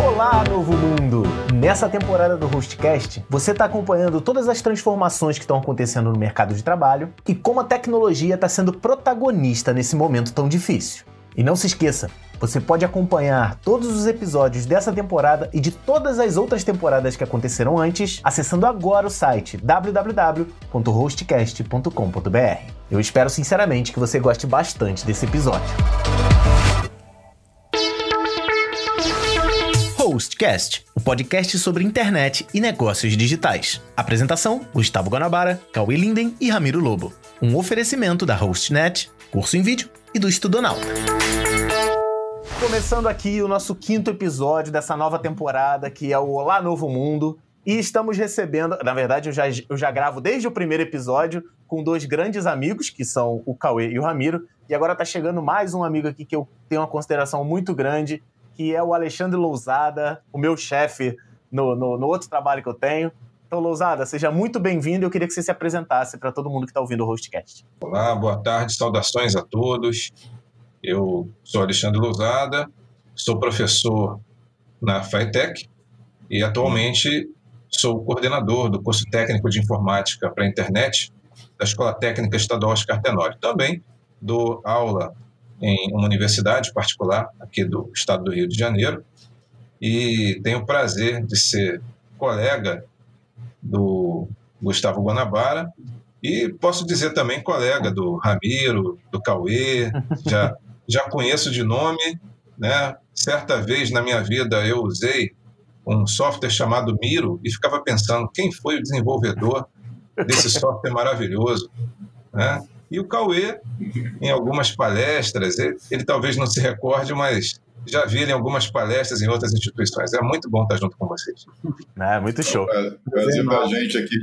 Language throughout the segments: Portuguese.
Olá, novo mundo! Nessa temporada do Hostcast, você está acompanhando todas as transformações que estão acontecendo no mercado de trabalho e como a tecnologia está sendo protagonista nesse momento tão difícil. E não se esqueça, você pode acompanhar todos os episódios dessa temporada e de todas as outras temporadas que aconteceram antes, acessando agora o site www.hostcast.com.br. Eu espero sinceramente que você goste bastante desse episódio. Hostcast, o podcast sobre internet e negócios digitais. Apresentação: Gustavo Guanabara, Cauê Linden e Ramiro Lobo. Um oferecimento da HostNet, curso em vídeo e do Estudonauta. Começando aqui o nosso 5º episódio dessa nova temporada, que é o Olá Novo Mundo. E estamos recebendo, na verdade eu já gravo desde o primeiro episódio com 2 grandes amigos, que são o Cauê e o Ramiro. E agora tá chegando mais um amigo aqui que eu tenho uma consideração muito grande, que é o Alexandre Lousada, o meu chefe no outro trabalho que eu tenho. Então, Lousada, seja muito bem-vindo. Eu queria que você se apresentasse para todo mundo que está ouvindo o Hostcast. Olá, boa tarde, saudações a todos. Eu sou Alexandre Lousada, sou professor na FATEC e atualmente sou coordenador do curso técnico de informática para a internet da Escola Técnica Estadual Oscar Tenório. Também dou aula em uma universidade particular aqui do estado do Rio de Janeiro e tenho o prazer de ser colega do Gustavo Guanabara e posso dizer também colega do Ramiro, do Cauê, já conheço de nome, né? Certa vez na minha vida eu usei um software chamado Miro e ficava pensando quem foi o desenvolvedor desse software maravilhoso, né? E o Cauê, em algumas palestras, ele talvez não se recorde, mas já vi ele em algumas palestras em outras instituições. É muito bom estar junto com vocês. É muito show. Prazer para a gente aqui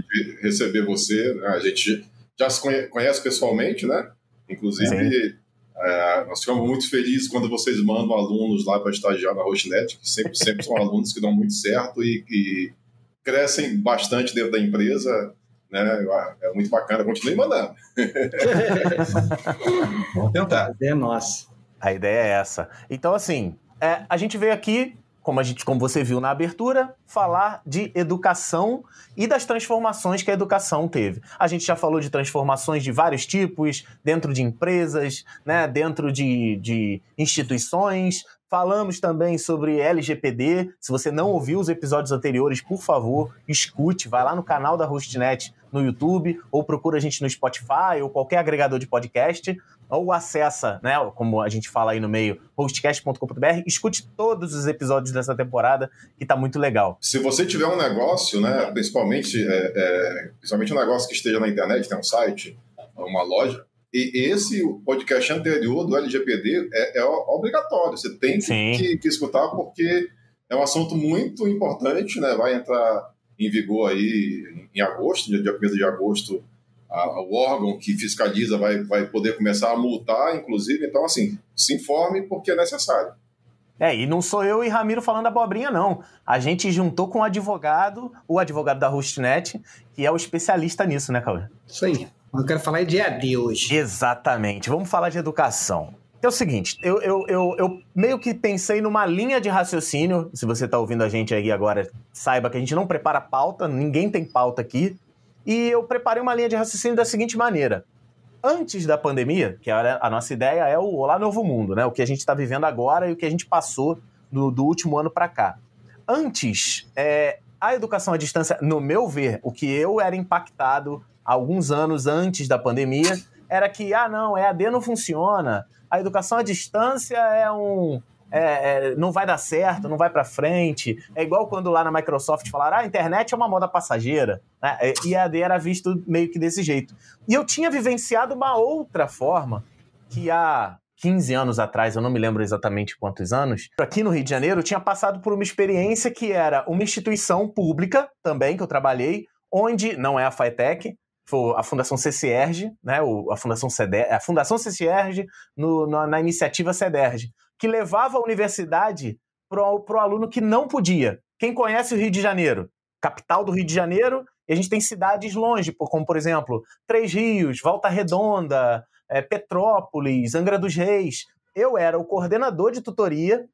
receber você. A gente já se conhece pessoalmente, né? Inclusive, nós ficamos muito felizes quando vocês mandam alunos lá para estagiar na HostNet, que sempre são alunos que dão muito certo e crescem bastante dentro da empresa. Né? É muito bacana, continue mandando. Vamos tentar. A ideia é nossa. A ideia é essa. Então, assim, a gente veio aqui, como você viu na abertura, falar de educação e das transformações que a educação teve. A gente já falou de transformações de vários tipos, dentro de empresas, né, dentro de instituições. Falamos também sobre LGPD. Se você não ouviu os episódios anteriores, por favor, escute. Vai lá no canal da HostNet no YouTube, ou procura a gente no Spotify, ou qualquer agregador de podcast, ou acessa, né, como a gente fala aí no meio, hostcast.com.br. Escute todos os episódios dessa temporada, que tá muito legal. Se você tiver um negócio, né, principalmente um negócio que esteja na internet, tem um site, uma loja, e esse podcast anterior do LGPD é obrigatório. Você tem que escutar, porque é um assunto muito importante, né? Vai entrar em vigor aí em agosto, dia 1º de agosto, o órgão que fiscaliza vai poder começar a multar, inclusive. Então, assim, se informe porque é necessário. E não sou eu e Ramiro falando abobrinha, não. A gente juntou com o advogado da HostNet, que é o especialista nisso, né, Cauê? Isso aí. Eu quero falar de EAD hoje. Exatamente. Vamos falar de educação. É o seguinte, eu meio que pensei numa linha de raciocínio. Se você está ouvindo a gente aí agora, saiba que a gente não prepara pauta, ninguém tem pauta aqui. E eu preparei uma linha de raciocínio da seguinte maneira. Antes da pandemia, que a nossa ideia é o Olá Novo Mundo, né? O que a gente está vivendo agora e o que a gente passou do último ano para cá. Antes, a educação à distância, no meu ver, o que eu era impactado alguns anos antes da pandemia, era que, EAD não funciona, a educação à distância não vai dar certo, não vai para frente. É igual quando lá na Microsoft falaram, a internet é uma moda passageira, né? E EAD era visto meio que desse jeito. E eu tinha vivenciado uma outra forma, que há 15 anos atrás, eu não me lembro exatamente quantos anos, aqui no Rio de Janeiro, eu tinha passado por uma experiência que era uma instituição pública também, que eu trabalhei, onde não é a FATEC, foi a Fundação CCERJ, né, a Fundação CCERJ na iniciativa CEDERJ, que levava a universidade pro aluno que não podia. Quem conhece o Rio de Janeiro? Capital do Rio de Janeiro, e a gente tem cidades longe, como, por exemplo, Três Rios, Volta Redonda, Petrópolis, Angra dos Reis. Eu era o coordenador de tutoria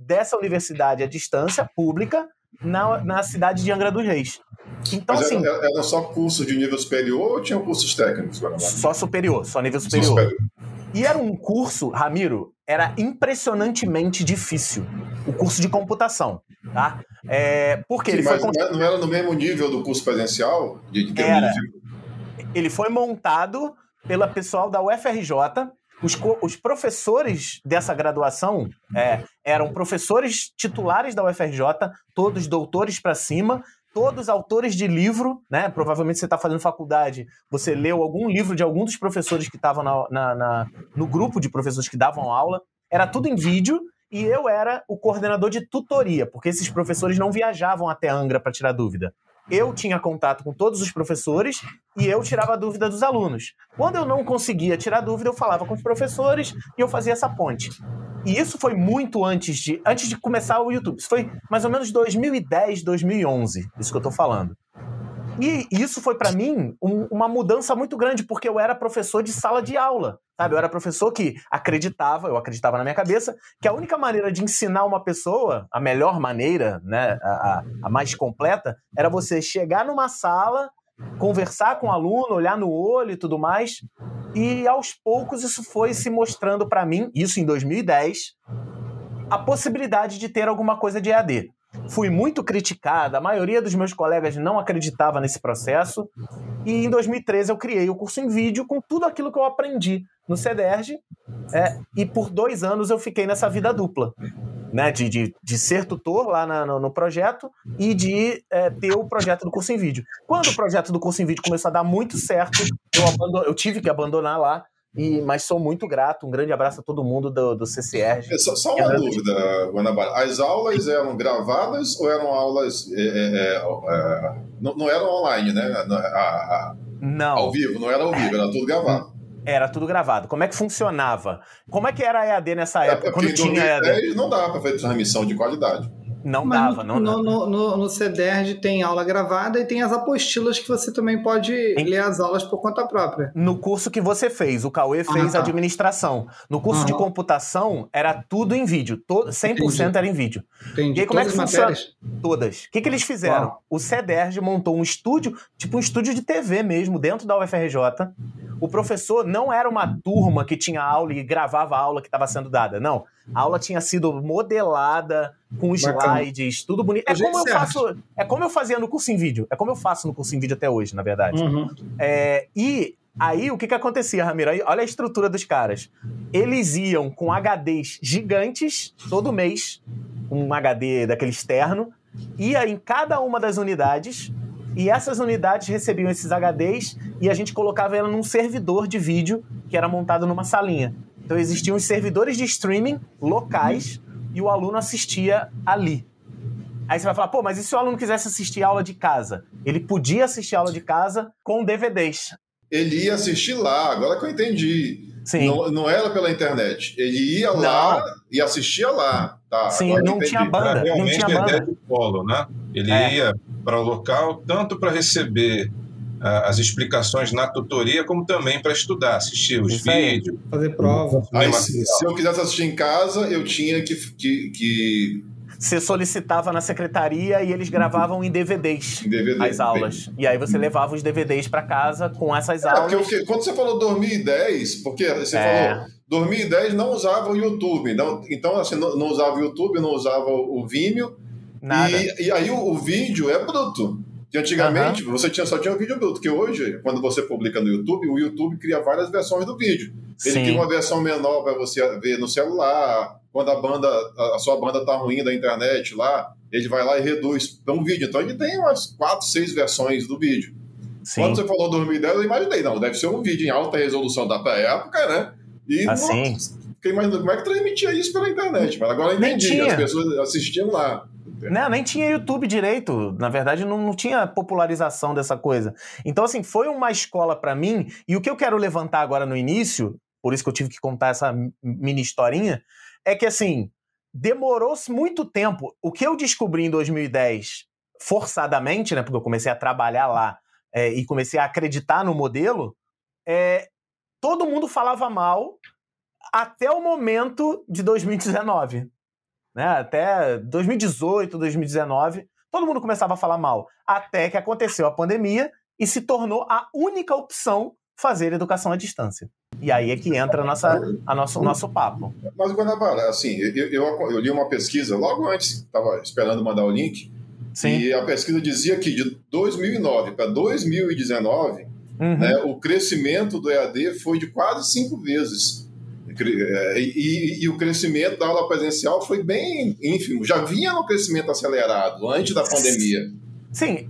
dessa universidade à distância, pública, na cidade de Angra dos Reis. Então, Mas assim, era só curso de nível superior ou tinha cursos técnicos? só superior, só nível superior. E era um curso, Ramiro, era impressionantemente difícil. O curso de computação, tá? Porque ele foi... Não era no mesmo nível do curso presencial? Ele foi montado pela pessoal da UFRJ. Os professores dessa graduação eram professores titulares da UFRJ, todos doutores para cima, todos autores de livro, né? Provavelmente você está fazendo faculdade, você leu algum livro de algum dos professores que estavam no grupo de professores que davam aula. Era tudo em vídeo e eu era o coordenador de tutoria, porque esses professores não viajavam até Angra para tirar dúvida. Eu tinha contato com todos os professores e eu tirava a dúvida dos alunos. Quando eu não conseguia tirar dúvida, eu falava com os professores e eu fazia essa ponte. E isso foi muito antes de começar o YouTube. Isso foi mais ou menos 2010, 2011, isso que eu tô falando. E isso foi, para mim, uma mudança muito grande, porque eu era professor de sala de aula, sabe? Eu era professor que eu acreditava na minha cabeça, que a única maneira de ensinar uma pessoa, a melhor maneira, né, a mais completa, era você chegar numa sala, conversar com o aluno, olhar no olho e tudo mais. E, aos poucos, isso foi se mostrando para mim, isso em 2010, a possibilidade de ter alguma coisa de EAD. Fui muito criticada, a maioria dos meus colegas não acreditava nesse processo, e em 2013 eu criei o curso em vídeo com tudo aquilo que eu aprendi no CEDERJ, e por 2 anos eu fiquei nessa vida dupla, né, de ser tutor lá no projeto e de ter o projeto do curso em vídeo. Quando o projeto do curso em vídeo começou a dar muito certo, eu tive que abandonar lá, mas sou muito grato. Um grande abraço a todo mundo do CCR. Só uma dúvida, Guanabara. As aulas eram gravadas ou eram aulas... não eram online, né? Não. Ao vivo, não era ao vivo, era tudo gravado. Era tudo gravado. Como é que funcionava? Como é que era a EAD nessa época? Quando tinha EAD? Não dava para fazer transmissão de qualidade. Não dava. No CEDERJ tem aula gravada e tem as apostilas que você também pode ler as aulas por conta própria. No curso que você fez, o Cauê fez administração. No curso de computação, era tudo em vídeo. 100% era em vídeo. Entendi. E aí, como é que funciona? Matérias? Todas. O que eles fizeram? O CEDERJ montou um estúdio, tipo um estúdio de TV mesmo, dentro da UFRJ. O professor não era uma turma que tinha aula e gravava a aula que estava sendo dada. Não. A aula tinha sido modelada, com slides, tudo bonito. É como eu fazia no curso em vídeo. É como eu faço no curso em vídeo até hoje, na verdade. E aí, o que acontecia, Ramiro? Olha a estrutura dos caras. Eles iam com HDs gigantes, todo mês, um HD daquele externo, ia em cada uma das unidades, e essas unidades recebiam esses HDs e a gente colocava ela num servidor de vídeo que era montado numa salinha. Então existiam os servidores de streaming locais e o aluno assistia ali. Aí você vai falar, pô, mas e se o aluno quisesse assistir aula de casa? Ele podia assistir aula de casa com DVDs. Ele ia assistir lá, agora que eu entendi. Sim. Não era pela internet. Ele ia lá e assistia lá. Tá, sim, não tinha banda. Realmente não tinha banda. De polo, né? Ele ia para o local tanto para receber as explicações na tutoria, como também para estudar, assistir os vídeos. Fazer prova. Aí, se eu quisesse assistir em casa, eu tinha que... Você solicitava na secretaria e eles gravavam em DVDs as aulas. E aí você levava os DVDs para casa com essas aulas. Porque quando você falou 2010, porque você falou 2010 não usava o YouTube. Então, assim, não usava o YouTube, não usava o Vimeo. Nada. E aí o vídeo é bruto. Que antigamente você só tinha o vídeo bruto, que hoje, quando você publica no YouTube, o YouTube cria várias versões do vídeo. Ele cria uma versão menor para você ver no celular. Quando a sua banda tá ruim da internet lá, ele vai lá e reduz para um vídeo. Então ele tem umas 4, 6 versões do vídeo. Sim. Quando você falou 2010, eu imaginei, não, deve ser um vídeo em alta resolução da época, né? E fiquei imaginando como é que transmitia isso pela internet. Mas agora eu entendi, as pessoas assistiam lá. Não, nem tinha YouTube direito. Na verdade, não tinha popularização dessa coisa. Então, assim, foi uma escola para mim. E o que eu quero levantar agora no início, por isso que eu tive que contar essa mini historinha, é que, assim, demorou-se muito tempo. O que eu descobri em 2010, forçadamente, né, porque eu comecei a trabalhar lá e comecei a acreditar no modelo, todo mundo falava mal até o momento de 2019. né? Até 2018, 2019, todo mundo começava a falar mal. Até que aconteceu a pandemia e se tornou a única opção fazer educação à distância. E aí é que entra o nosso papo. Mas, Guanabara, assim, eu li uma pesquisa logo antes, estava esperando mandar o link, Sim. E a pesquisa dizia que de 2009 para 2019, né, o crescimento do EAD foi de quase 5 vezes. E o crescimento da aula presencial foi bem ínfimo. Já vinha no crescimento acelerado antes da pandemia. Sim.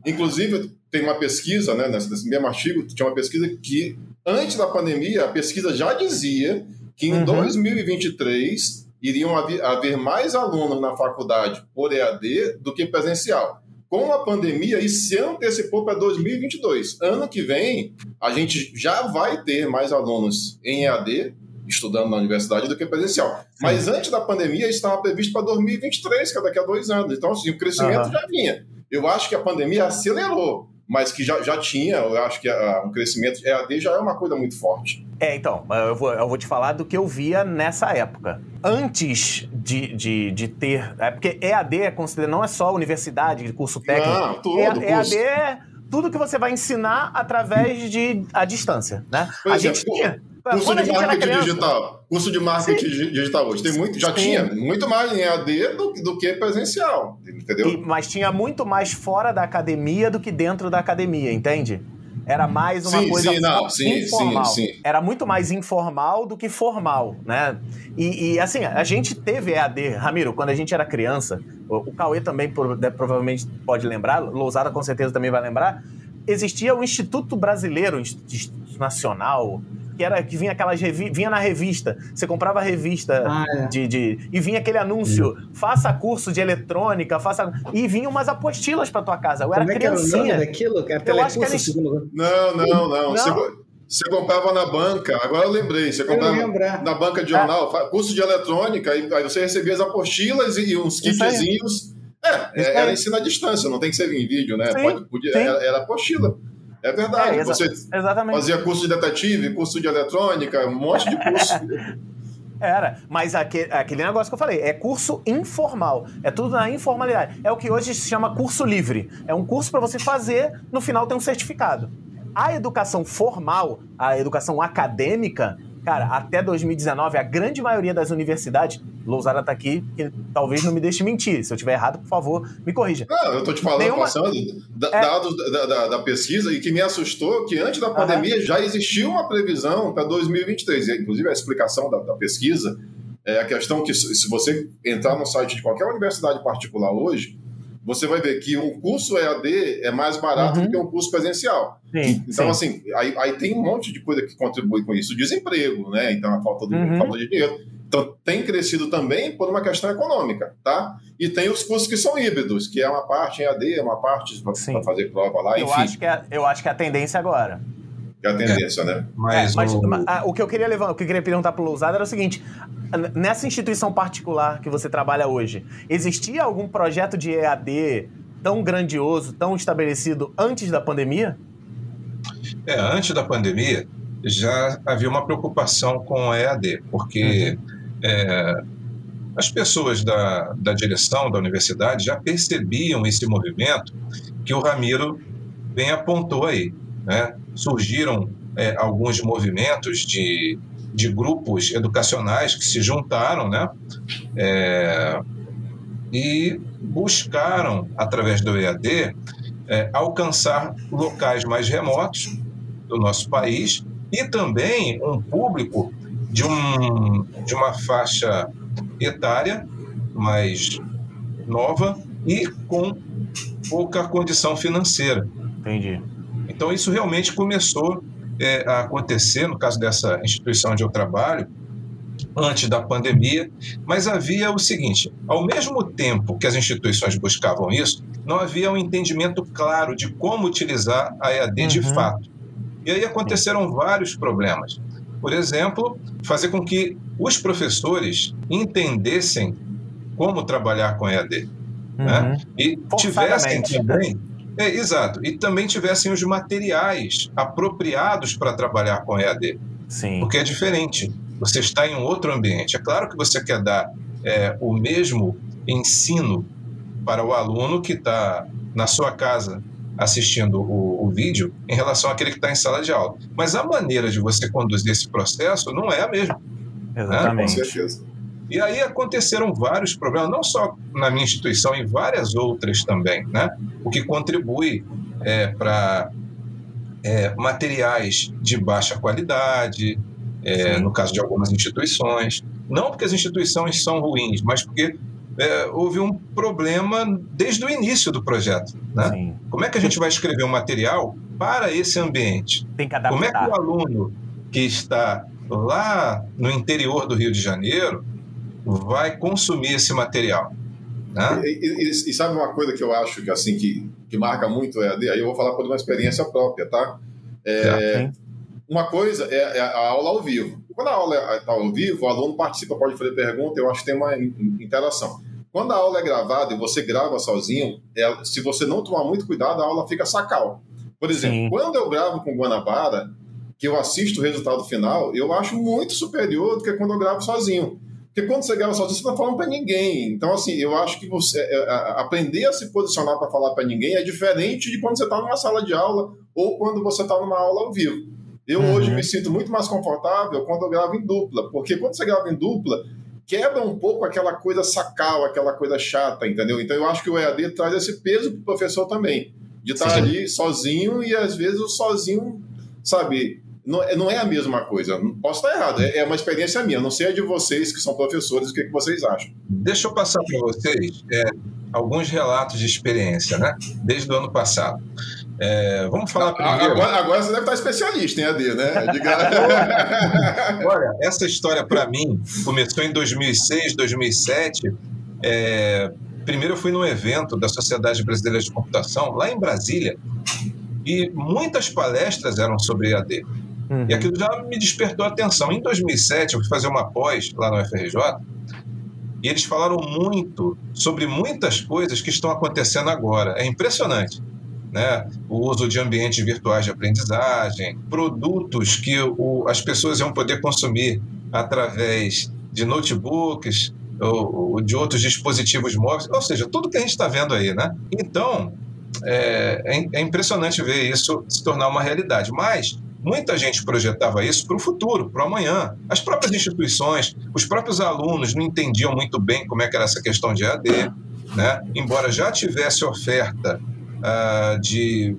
Inclusive, tem uma pesquisa, né, nesse mesmo artigo, tinha uma pesquisa que, antes da pandemia, a pesquisa já dizia que em 2023 iriam haver mais alunos na faculdade por EAD do que presencial. Com a pandemia, isso se antecipou para 2022. Ano que vem, a gente já vai ter mais alunos em EAD, estudando na universidade, do que presencial. Mas antes da pandemia, isso estava previsto para 2023, que é daqui a 2 anos. Então, assim, o crescimento já vinha. Eu acho que a pandemia acelerou, mas que já tinha, eu acho que um crescimento de EAD já é uma coisa muito forte. Então, eu vou te falar do que eu via nessa época. Antes de ter... porque EAD é considerado, não é só universidade, curso técnico. Não, tudo. EAD é tudo que você vai ensinar através à distância, né? A gente tinha... Curso de marketing digital. Curso de marketing digital hoje. Tinha muito mais em EAD do que presencial, entendeu? Mas tinha muito mais fora da academia do que dentro da academia, entende? Era mais uma coisa informal. Sim. Era muito mais informal do que formal, né? E assim, a gente teve EAD, Ramiro, quando a gente era criança, o Cauê também provavelmente pode lembrar, Lousada com certeza também vai lembrar, existia o Instituto Brasileiro, Instituto Nacional, que vinha vinha na revista. Você comprava a revista e vinha aquele anúncio: faça curso de eletrônica, e vinha umas apostilas pra tua casa. Eu era criancinha. Como é que era o nome daquilo? Eu acho que era... Não. Você comprava na banca, agora eu lembrei, você comprava na banca de jornal, curso de eletrônica, aí você recebia as apostilas e uns kitzinhos. Era ensino à distância, não tem que ser em vídeo, né? Era apostila. É verdade, você fazia curso de detetive, curso de eletrônica, um monte de curso. Era, mas aquele negócio que eu falei, é curso informal, é tudo na informalidade. É o que hoje se chama curso livre. É um curso para você fazer, no final tem um certificado. A educação formal, a educação acadêmica, cara, até 2019, a grande maioria das universidades, Lousada tá aqui, que talvez não me deixe mentir. Se eu estiver errado, por favor, me corrija. Não, eu tô te falando, passando dados da pesquisa, e que me assustou que antes da pandemia já existia uma previsão para 2023. Inclusive, a explicação da pesquisa é a questão que, se você entrar no site de qualquer universidade particular hoje, você vai ver que um curso EAD é mais barato do que um curso presencial. Então, assim, aí tem um monte de coisa que contribui com isso. O desemprego, né? Então, a falta de dinheiro. Então, tem crescido também por uma questão econômica, tá? E tem os cursos que são híbridos, que é uma parte em EAD, uma parte para fazer prova lá, enfim. Eu acho que é a tendência agora. É a tendência, né? Mas o que eu queria perguntar para o Lousada era o seguinte: nessa instituição particular que você trabalha hoje, existia algum projeto de EAD tão grandioso, tão estabelecido antes da pandemia? Antes da pandemia já havia uma preocupação com a EAD, porque as pessoas da direção da universidade já percebiam esse movimento que o Ramiro bem apontou aí, né? Surgiram alguns movimentos de grupos educacionais que se juntaram, né? E buscaram, através do EAD, alcançar locais mais remotos do nosso país e também um público de uma faixa etária mais nova e com pouca condição financeira. Entendi. Então, isso realmente começou a acontecer, no caso dessa instituição onde eu trabalho, antes da pandemia, mas havia o seguinte: ao mesmo tempo que as instituições buscavam isso, não havia um entendimento claro de como utilizar a EAD de fato. E aí aconteceram vários problemas. Por exemplo, fazer com que os professores entendessem como trabalhar com EAD. Né? E tivessem também... exato. E também tivessem os materiais apropriados para trabalhar com EAD. Sim. Porque é diferente. Você está em um outro ambiente. É claro que você quer dar o mesmo ensino para o aluno que está na sua casa assistindo o vídeo em relação àquele que está em sala de aula. Mas a maneira de você conduzir esse processo não é a mesma. Exatamente. Com certeza. E aí aconteceram vários problemas, não só na minha instituição, em várias outras também, né? O que contribui para materiais de baixa qualidade, no caso de algumas instituições. Não porque as instituições são ruins, mas porque houve um problema desde o início do projeto, né? Sim. Como é que a gente vai escrever um material para esse ambiente? Tem que adaptar. Como é que o aluno que está lá no interior do Rio de Janeiro vai consumir esse material, né? E sabe uma coisa que eu acho que, assim, que marca muito o EAD? Aí eu vou falar por uma experiência própria, tá? Uma coisa é a aula ao vivo. Quando a aula está ao vivo, o aluno participa, pode fazer pergunta, eu acho que tem uma interação. Quando a aula é gravada e você grava sozinho, se você não tomar muito cuidado, a aula fica sacal. Por exemplo, quando eu gravo com Guanabara, que eu assisto o resultado final, eu acho muito superior do que quando eu gravo sozinho. Porque quando você grava sozinho, você não está falando para ninguém. Então, assim, eu acho que você aprender a se posicionar para falar para ninguém é diferente de quando você está numa sala de aula ou quando você está numa aula ao vivo. Eu hoje me sinto muito mais confortável quando eu gravo em dupla, porque quando você grava em dupla, quebra um pouco aquela coisa sacal, aquela coisa chata, entendeu? Então eu acho que o EAD traz esse peso para o professor também, de estar ali sozinho e às vezes o sozinho, sabe, não é a mesma coisa. Posso estar errado, é uma experiência minha, não sei a de vocês que são professores, o que vocês acham. Deixa eu passar para vocês alguns relatos de experiência, né? Desde o ano passado. Vamos falar primeiro... Agora você deve estar especialista em AD, né? Olha, essa história para mim começou em 2006, 2007. Primeiro eu fui num evento da Sociedade Brasileira de Computação, lá em Brasília, e muitas palestras eram sobre EAD. E aquilo já me despertou a atenção. Em 2007, eu fui fazer uma pós lá no UFRJ, e eles falaram muito sobre muitas coisas que estão acontecendo agora. É impressionante, né? O uso de ambientes virtuais de aprendizagem, produtos que as pessoas iam poder consumir através de notebooks ou de outros dispositivos móveis, ou seja, tudo que a gente está vendo aí, né? Então, é impressionante ver isso se tornar uma realidade, mas muita gente projetava isso para o futuro, para o amanhã. As próprias instituições, os próprios alunos não entendiam muito bem como é que era essa questão de EAD, né? Embora já tivesse oferta de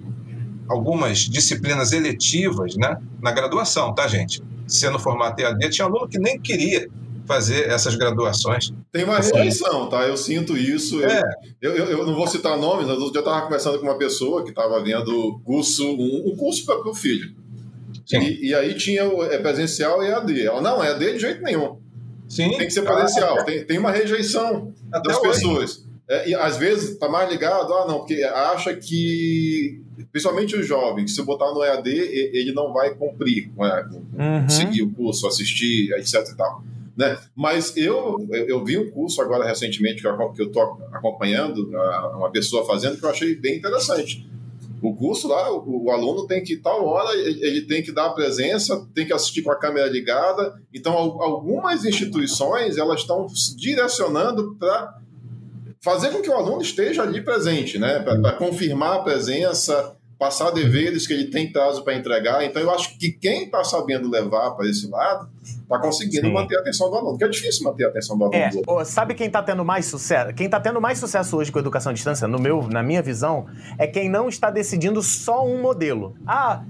algumas disciplinas eletivas, né, na graduação, tá, gente? Sendo formato EAD, tinha aluno que nem queria fazer essas graduações. Tem uma rejeição, tá? Eu sinto isso. Eu não vou citar nomes, mas eu já estava conversando com uma pessoa que estava vendo um curso para o filho. E aí tinha presencial e EAD. Ela, não, EAD de jeito nenhum. Sim. Tem que ser presencial. Tem uma rejeição das pessoas. E às vezes está mais ligado, não, porque acha que, principalmente os jovens, se botar no EAD, ele não vai cumprir, seguir o curso, assistir, etc e tal. Né? Mas eu vi um curso agora recentemente que eu estou acompanhando, uma pessoa fazendo, que eu achei bem interessante. O curso lá, o aluno tem que, tal hora, ele tem que dar a presença, tem que assistir com a câmera ligada. Então, algumas instituições, elas estão direcionando para fazer com que o aluno esteja ali presente, né? Para confirmar a presença, passar deveres que ele tem prazo para entregar. Então, eu acho que quem está sabendo levar para esse lado está conseguindo manter a atenção do aluno, porque é difícil manter a atenção do aluno. Sabe quem está tendo mais sucesso? Quem está tendo mais sucesso hoje com a educação à distância, na minha visão, é quem não está decidindo só um modelo.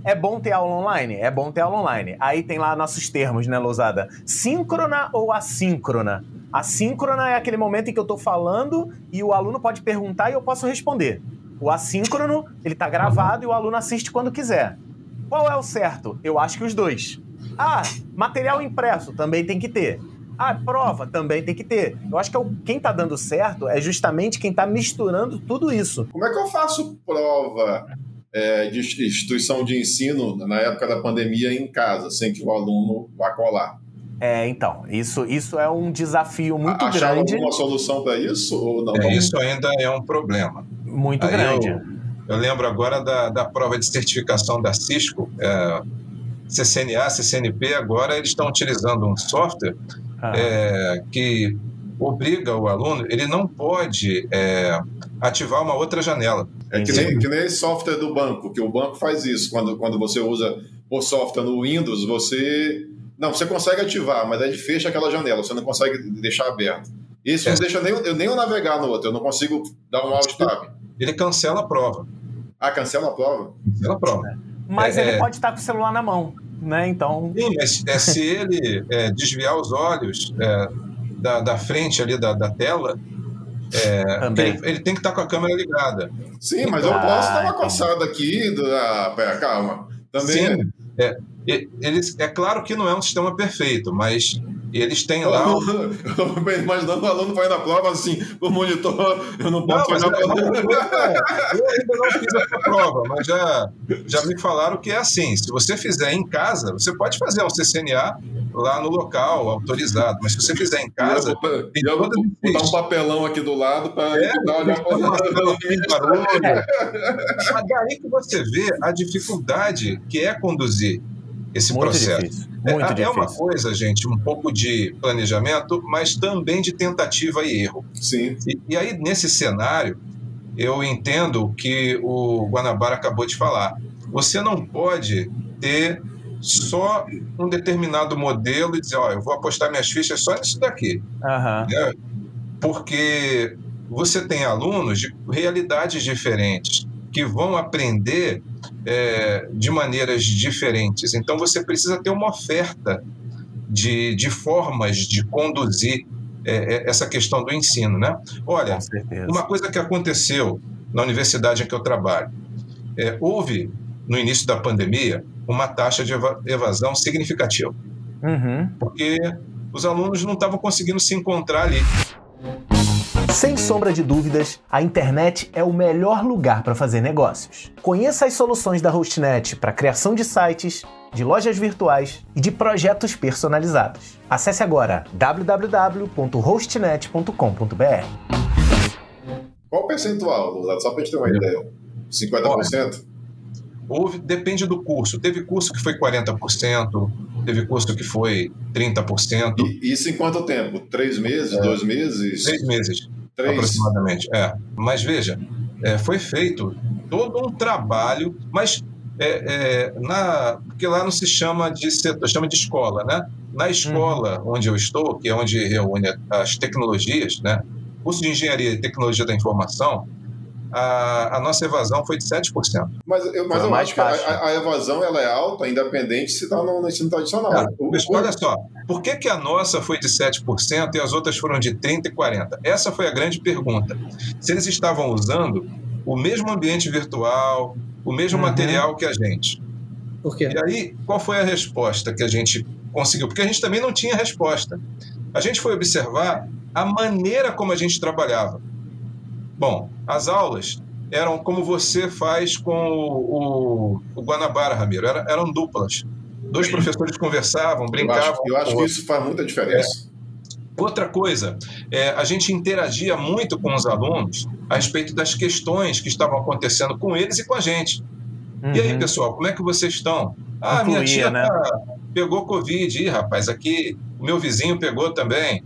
É bom ter aula online? É bom ter aula online. Aí tem lá nossos termos, né, Lousada? Síncrona ou assíncrona? Assíncrona é aquele momento em que eu estou falando e o aluno pode perguntar e eu posso responder. O assíncrono, ele está gravado e o aluno assiste quando quiser. Qual é o certo? Eu acho que os dois. Material impresso também tem que ter. Prova também tem que ter. Eu acho que quem está dando certo é justamente quem está misturando tudo isso. Como é que eu faço prova de instituição de ensino na época da pandemia em casa, sem que o aluno vá colar? Então, isso é um desafio muito grande. Acharam alguma solução para isso? Ou não? Isso ainda é um problema. Muito grande. Eu lembro agora da prova de certificação da Cisco, CCNA, CCNP, agora eles estão utilizando um software que obriga o aluno, ele não pode ativar uma outra janela. É que nem esse software do banco, que o banco faz isso. Quando você usa o software no Windows, você consegue ativar, mas ele fecha aquela janela, você não consegue deixar aberto. Isso não deixa nem eu navegar no outro, eu não consigo dar um alt tab. Ele cancela a prova. Ah, cancela a prova? Cancela a prova. Mas ele pode estar com o celular na mão, né? Então... Sim, mas se ele desviar os olhos da frente ali da tela, ele tem que estar com a câmera ligada. Sim, mas eu posso dar uma coçada aqui, calma. Também. Sim, é claro que não é um sistema perfeito, mas eles têm lá... Eu imaginando o aluno vai na prova assim, o monitor, eu não posso fazer a prova. Eu ainda não fiz essa prova, mas já me falaram que é assim, se você fizer em casa, você pode fazer um CCNA lá no local, autorizado, mas se você fizer em casa... Eu vou botar um papelão aqui do lado para dar uma barulho. Daí que você vê a dificuldade que é conduzir esse processo. Difícil. É uma coisa, gente, um pouco de planejamento, mas também de tentativa e erro. Sim. E aí, nesse cenário, eu entendo o que o Guanabara acabou de falar. Você não pode ter só um determinado modelo e dizer, eu vou apostar minhas fichas só nisso daqui. Né? Porque você tem alunos de realidades diferentes que vão aprender de maneiras diferentes. Então, você precisa ter uma oferta de formas de conduzir essa questão do ensino, né? Olha, uma coisa que aconteceu na universidade em que eu trabalho, houve, no início da pandemia, uma taxa de evasão significativa, porque os alunos não estavam conseguindo se encontrar ali. Sem sombra de dúvidas, a internet é o melhor lugar para fazer negócios. Conheça as soluções da Hostnet para criação de sites, de lojas virtuais e de projetos personalizados. Acesse agora www.hostnet.com.br. Qual o percentual, só para a gente ter uma ideia? 50%? Depende do curso. Teve curso que foi 40%, teve curso que foi 30%. E isso em quanto tempo? 3 meses? 2 meses? 3 meses. 3? Aproximadamente. Mas veja, foi feito todo um trabalho, mas porque lá não se chama de setor, chama de escola, né? Na escola onde eu estou, que é onde reúne as tecnologias, né? Curso de Engenharia e Tecnologia da Informação, a nossa evasão foi de 7%. Mas eu acho que a evasão ela é alta, independente se está no ensino tradicional. Olha só, por que a nossa foi de 7% e as outras foram de 30% e 40%? Essa foi a grande pergunta. Se eles estavam usando o mesmo ambiente virtual, o mesmo material que a gente. Por quê? E aí, qual foi a resposta que a gente conseguiu? Porque a gente também não tinha resposta. A gente foi observar a maneira como a gente trabalhava. Bom, as aulas eram como você faz com o Guanabara, Ramiro. Eram duplas. 2 professores conversavam, brincavam. Eu acho que isso faz muita diferença. Outra coisa, a gente interagia muito com os alunos a respeito das questões que estavam acontecendo com eles e com a gente. E aí, pessoal, como é que vocês estão? Minha tia pegou Covid. Ih, rapaz, aqui o meu vizinho pegou também.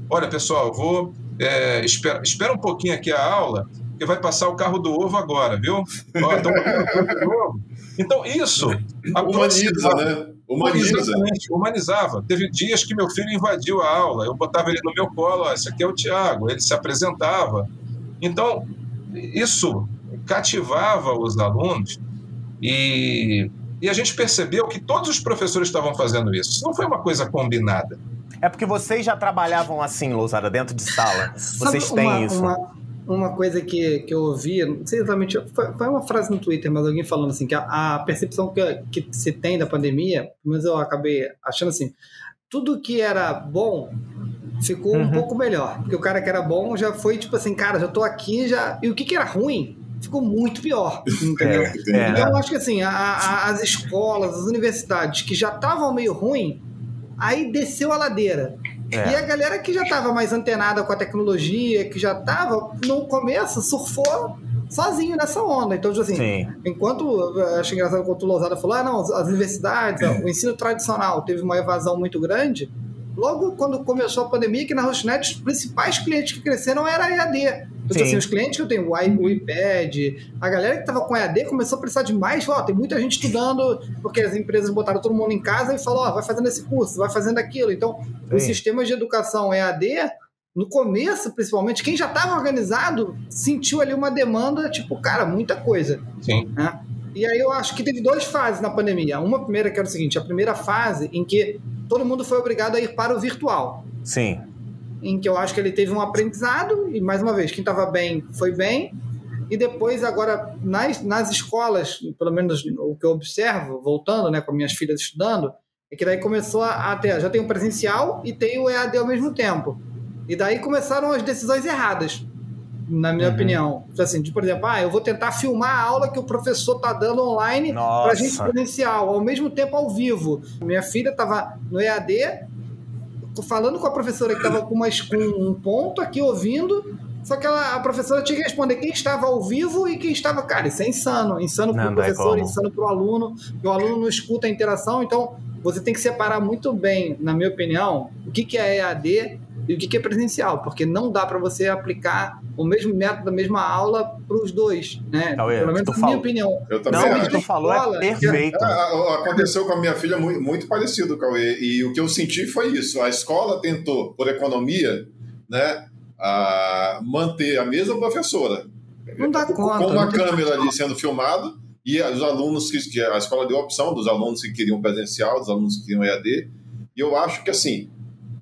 Olha, pessoal, eu vou... espera um pouquinho aqui a aula, que vai passar o carro do ovo agora, viu? Então, isso... Humaniza, né? Humanizava. Teve dias que meu filho invadiu a aula, eu botava ele no meu colo, esse aqui é o Tiago, ele se apresentava. Então, isso cativava os alunos e a gente percebeu que todos os professores estavam fazendo isso. Isso não foi uma coisa combinada. É porque vocês já trabalhavam assim, Lousada, dentro de sala. Vocês têm isso. Uma coisa que eu ouvi, não sei exatamente, foi uma frase no Twitter, mas alguém falando assim, que a percepção que se tem da pandemia, mas eu acabei achando assim, tudo que era bom ficou um pouco melhor, porque o cara que era bom já foi tipo assim, cara, já tô aqui, e o que era ruim ficou muito pior, entendeu? Então eu acho que assim, as escolas, as universidades que já estavam meio ruim, aí desceu a ladeira. E a galera que já estava mais antenada com a tecnologia, que já estava, no começo, surfou sozinho nessa onda. Então, assim, achei engraçado quando o Lousada falou, não, as universidades, o ensino tradicional teve uma evasão muito grande, logo quando começou a pandemia, que na Rochinet, os principais clientes que cresceram era a EAD. Então, assim, os clientes que eu tenho, o iPad, a galera que estava com EAD começou a precisar de mais. Tem muita gente estudando, porque as empresas botaram todo mundo em casa e falou, vai fazendo esse curso, vai fazendo aquilo. Então, os sistemas de educação EAD, no começo, principalmente, quem já estava organizado sentiu ali uma demanda, tipo, cara, muita coisa. Sim. Né? E aí eu acho que teve 2 fases na pandemia. Uma primeira que era o seguinte, a primeira fase em que todo mundo foi obrigado a ir para o virtual. Sim. Em que eu acho que ele teve um aprendizado, e mais uma vez, quem estava bem, foi bem, e depois agora, nas escolas, pelo menos o que eu observo, voltando, né, com minhas filhas estudando, é que daí começou a ter, já tem o presencial e tem o EAD ao mesmo tempo. E daí começaram as decisões erradas, na minha opinião. Assim, por exemplo, eu vou tentar filmar a aula que o professor está dando online para a gente presencial, ao mesmo tempo ao vivo. Minha filha estava no EAD, falando com a professora que estava com um ponto aqui ouvindo, só que a professora tinha que responder quem estava ao vivo e quem estava... Cara, isso é insano. Insano para o professor, insano para o aluno, que o aluno não escuta a interação. Então, você tem que separar muito bem, na minha opinião, o que é EAD e o que é presencial, porque não dá para você aplicar o mesmo método, a mesma aula para os dois, né? Pelo menos na minha opinião. Eu também acho. O que tu falou é perfeito. Aconteceu com a minha filha muito parecido, Cauê, e o que eu senti foi isso. A escola tentou, por economia, né, manter a mesma professora, não dá conta, com uma câmera ali sendo filmado, e os alunos que a escola deu a opção dos alunos que queriam presencial, dos alunos que queriam EAD, e eu acho que assim,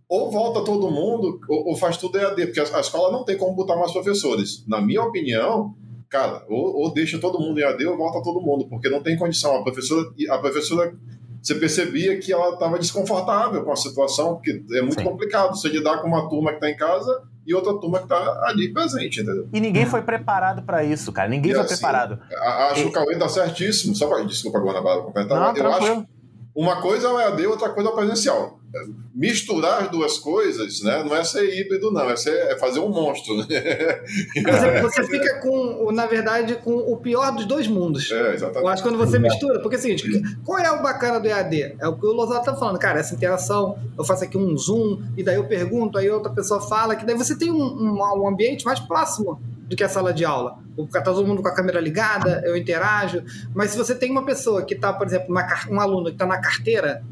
ou volta todo mundo, ou faz tudo EAD, porque a escola não tem como botar mais professores. Na minha opinião, cara, ou deixa todo mundo em EAD ou volta todo mundo, porque não tem condição. A professora você percebia que ela estava desconfortável com a situação, porque é muito complicado você lidar com uma turma que está em casa e outra turma que está ali presente, entendeu? E ninguém foi preparado para isso, cara. Ninguém foi preparado. Acho que o Cauê está certíssimo. Desculpa, Guanabara, complementar. Eu acho uma coisa é o EAD, outra coisa é o presencial. Misturar as duas coisas, né, não é ser híbrido, não. É fazer um monstro. Né? Você fica na verdade, com o pior dos dois mundos. Exatamente. Eu acho que quando você mistura, porque é o seguinte, qual é o bacana do EAD? É o que o Losato está falando, cara, essa interação, eu faço aqui um zoom, e daí eu pergunto, aí outra pessoa fala, que daí você tem um ambiente mais próximo do que a sala de aula. Tá todo mundo com a câmera ligada, eu interajo, mas se você tem uma pessoa que está, por exemplo, um aluno que está na carteira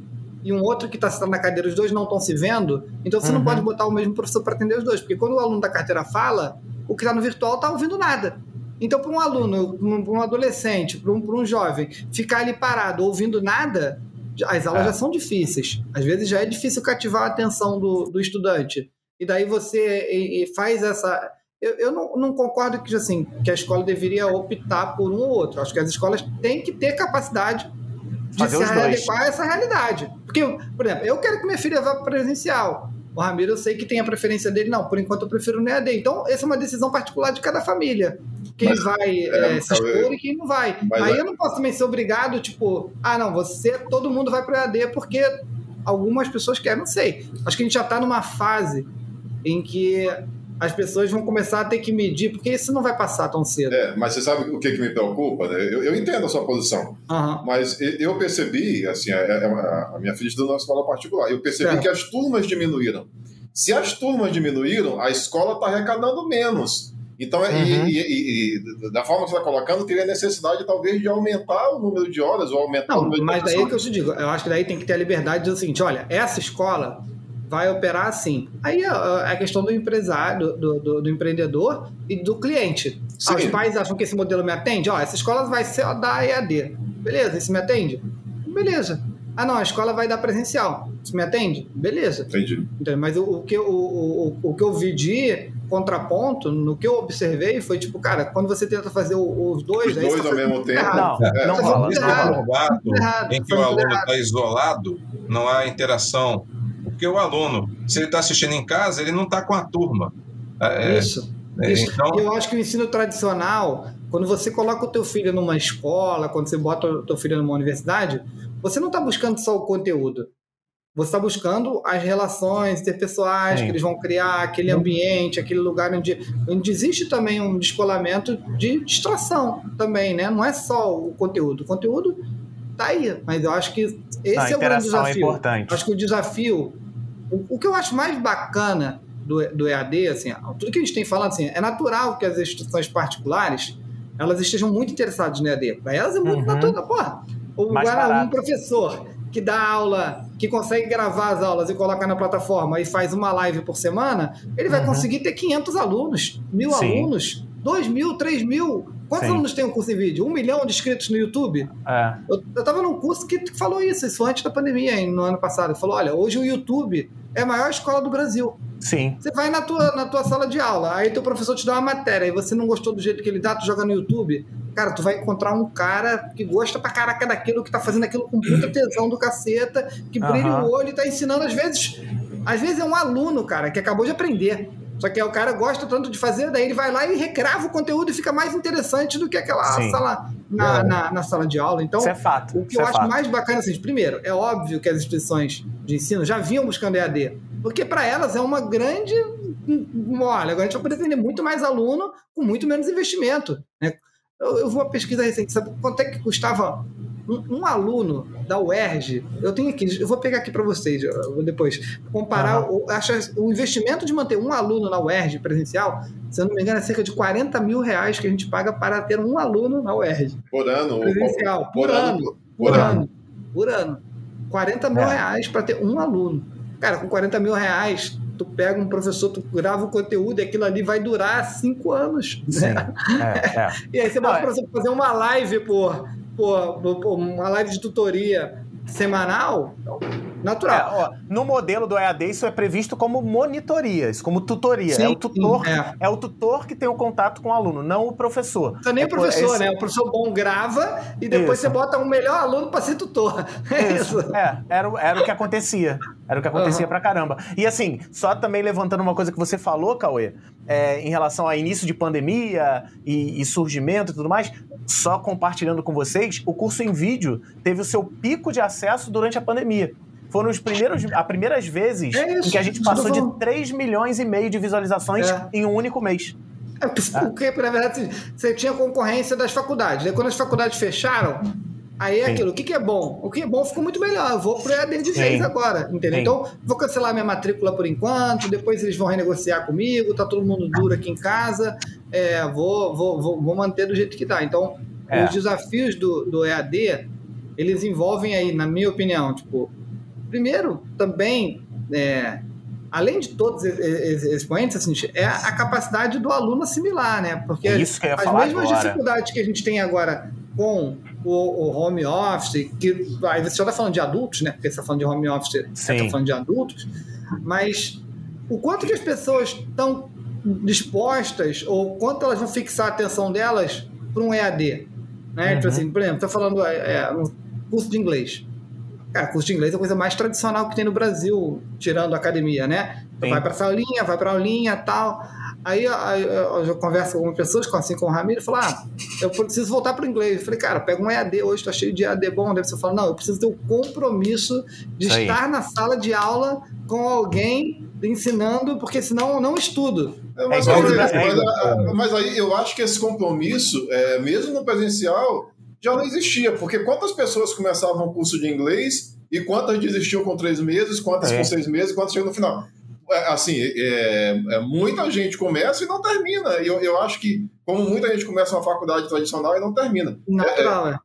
e um outro que está sentado na cadeira, os dois não estão se vendo, então você não pode botar o mesmo professor para atender os dois, porque quando o aluno da carteira fala, o que está no virtual está ouvindo nada. Então, para um aluno, para um adolescente, para um jovem, ficar ali parado ouvindo nada, as aulas já são difíceis. Às vezes já é difícil cativar a atenção do estudante. E daí você faz essa... Eu não concordo que a escola deveria optar por um ou outro. Acho que as escolas têm que ter capacidade de se adequar a essa realidade. Porque, por exemplo, eu quero que minha filha vá para presencial. O Ramiro, eu sei que tem a preferência dele. Não, por enquanto eu prefiro no EAD. Então, essa é uma decisão particular de cada família. Quem vai se expor e quem não vai. Aí eu não posso também ser obrigado, tipo, todo mundo vai para o EAD porque algumas pessoas querem, não sei. Acho que a gente já está numa fase em que as pessoas vão começar a ter que medir, porque isso não vai passar tão cedo. Mas você sabe o que me preocupa? Né? Eu entendo a sua posição, mas eu percebi, assim, a minha filha estuda numa escola particular, eu percebi que as turmas diminuíram. Se as turmas diminuíram, a escola está arrecadando menos. Então, da forma que você está colocando, teria necessidade, talvez, de aumentar o número de horas ou aumentar o número de mas daí é que eu te digo, eu acho que daí tem que ter a liberdade de dizer o seguinte, olha, essa escola vai operar assim. Aí é a questão do empresário, do empreendedor e do cliente. Os pais acham que esse modelo me atende? Essa escola vai ser da EAD. Beleza, isso me atende? Beleza. Não, a escola vai dar presencial. Isso me atende? Beleza. Entendi. Mas o que eu vi de contraponto, no que eu observei, foi tipo, cara, quando você tenta fazer os dois... Os dois ao mesmo tempo. Não rola. Esse formato em que o aluno está isolado, não há interação. Porque o aluno, se ele está assistindo em casa, ele não está com a turma. Isso. Então... Eu acho que o ensino tradicional, quando você coloca o teu filho numa escola, quando você bota o teu filho numa universidade, você não está buscando só o conteúdo. Você está buscando as relações interpessoais que eles vão criar, aquele ambiente, aquele lugar onde existe também um descolamento de distração também, né? Não é só o conteúdo. O conteúdo está aí, mas eu acho que esse é o grande desafio. É importante. Acho que o desafio O que eu acho mais bacana do EAD, assim, tudo que a gente tem falado, assim, é natural que as instituições particulares elas estejam muito interessadas no EAD. Para elas é muito natural. Porra, um professor que dá aula, que consegue gravar as aulas e coloca na plataforma e faz uma live por semana, ele vai conseguir ter 500 alunos, 1.000 alunos, 2.000, 3.000. Quantos alunos tem um curso em vídeo? 1 milhão de inscritos no YouTube? Eu estava num curso que falou isso antes da pandemia, no ano passado. Ele falou, olha, hoje o YouTube é a maior escola do Brasil. Sim. Você vai na tua sala de aula, aí teu professor te dá uma matéria, e você não gostou do jeito que ele dá, tu joga no YouTube, cara, tu vai encontrar um cara que gosta pra caraca daquilo, que tá fazendo aquilo com muita tesão do caceta, que brilha o olho e tá ensinando, às vezes é um aluno, cara, que acabou de aprender. Só que o cara gosta tanto de fazer, daí ele vai lá e regrava o conteúdo e fica mais interessante do que aquela sala na sala de aula. Então, isso é fato. O que eu acho mais bacana, assim, primeiro, é óbvio que as instituições de ensino já vinham buscando EAD, porque para elas é uma grande... Olha, agora a gente vai poder atender muito mais aluno com muito menos investimento, né? Eu vi uma pesquisa recente, sabe quanto é que custava um aluno da UERJ? Eu tenho aqui, eu vou pegar aqui para vocês depois, comparar o investimento de manter um aluno na UERJ presencial, se eu não me engano, é cerca de R$40 mil que a gente paga para ter um aluno na UERJ. Por ano? Presencial, por ano. 40 mil reais para ter um aluno. Cara, com 40 mil reais, tu pega um professor, tu grava o conteúdo e aquilo ali vai durar 5 anos. Sim. Né? E aí você bota o professor fazer uma live uma live de tutoria semanal, natural. No modelo do EAD, isso é previsto como monitoria, isso como tutoria. Sim, é o tutor que tem o contato com o aluno, não o professor. Não é nem o professor, né? O professor bom grava e depois você bota um melhor aluno para ser tutor. Isso. Era o que acontecia. Era o que acontecia pra caramba. E assim, só também levantando uma coisa que você falou, Cauê, em relação ao início de pandemia e surgimento e tudo mais, só compartilhando com vocês, o curso em vídeo teve o seu pico de acesso durante a pandemia. Foram as primeiras vezes em que a gente passou de 3,5 milhões de visualizações em um único mês. Porque, na verdade, você tinha concorrência das faculdades. Aí, quando as faculdades fecharam, aí é aquilo. O que é bom? O que é bom ficou muito melhor. Eu vou pro EAD de vez agora, entendeu? Então, vou cancelar minha matrícula por enquanto, depois eles vão renegociar comigo, tá todo mundo duro aqui em casa, vou manter do jeito que tá. Então, os desafios do EAD, eles envolvem aí, na minha opinião, tipo, primeiro, também, além de todos esses expoentes, assim, é a capacidade do aluno assimilar, né? Porque isso que eu ia as falar mesmas agora. dificuldades que a gente tem agora com o home office, que aí você já está falando de adultos, né? Porque você está falando de home office, você está falando de adultos, mas o quanto que as pessoas estão dispostas ou quanto elas vão fixar a atenção delas para um EAD, né? Tipo assim, por exemplo, estou falando um curso de inglês. Cara, curso de inglês é a coisa mais tradicional que tem no Brasil, tirando a academia, né? Então, vai para aulinha e tal. Aí eu já converso com pessoas, assim como o Ramiro, e falo, eu preciso voltar para o inglês. Eu falei, cara, pega um EAD hoje, tá cheio de EAD bom. Daí você fala, não, eu preciso ter o compromisso de estar na sala de aula com alguém ensinando, porque senão eu não estudo. Mas aí eu acho que esse compromisso, mesmo no presencial, já não existia, porque quantas pessoas começavam o curso de inglês e quantas desistiam com 3 meses, quantas com 6 meses, quantas chegam no final? Assim, muita gente começa e não termina. Eu acho que, como muita gente começa uma faculdade tradicional e não termina.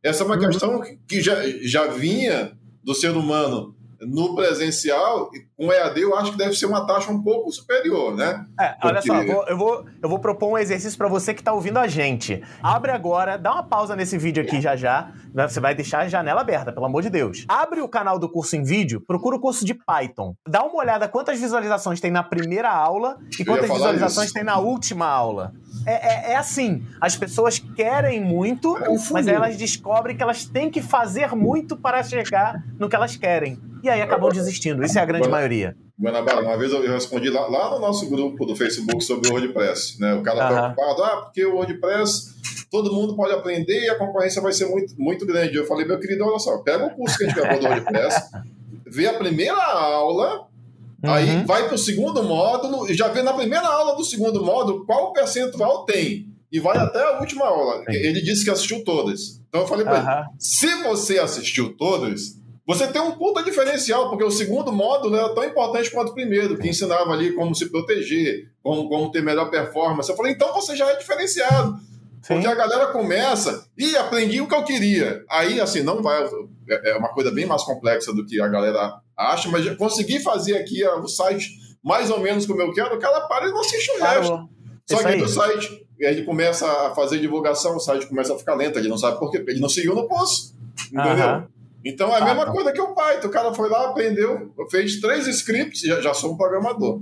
Essa é uma questão que já vinha do ser humano no presencial, com EAD eu acho que deve ser uma taxa um pouco superior, né? Olha só, eu vou propor um exercício para você que tá ouvindo a gente. Abre agora, dá uma pausa nesse vídeo aqui já. Você vai deixar a janela aberta, pelo amor de Deus. Abre o canal do curso em vídeo, procura o curso de Python. Dá uma olhada quantas visualizações tem na primeira aula e quantas visualizações tem na última aula. É assim, as pessoas querem muito, mas aí elas descobrem que elas têm que fazer muito para chegar no que elas querem. E aí acabam desistindo. Isso é a grande maioria. Guanabara, uma vez eu respondi lá no nosso grupo do Facebook sobre o WordPress, né? O cara preocupado, porque o WordPress todo mundo pode aprender e a concorrência vai ser muito, muito grande. Eu falei, meu querido, olha só, pega o curso que a gente gravou do WordPress, vê a primeira aula, aí vai para o segundo módulo e já vê na primeira aula do segundo módulo qual percentual tem. E vai até a última aula. Ele disse que assistiu todas. Então eu falei para ele, se você assistiu todas, Você tem um puta diferencial, porque o segundo módulo era tão importante quanto o primeiro, que ensinava ali como se proteger, como ter melhor performance. Eu falei, então você já é diferenciado. Sim. Porque a galera começa e aprendi o que eu queria. Aí, assim, não vai... É uma coisa bem mais complexa do que a galera acha, mas consegui fazer aqui o site mais ou menos como eu quero, o cara para e não assiste o resto. Só que no site, ele começa a fazer divulgação, o site começa a ficar lento, ele não sabe por quê, ele não seguiu no post, entendeu? Então é a mesma coisa que o Python, o cara foi lá, aprendeu, fez 3 scripts, já sou um programador,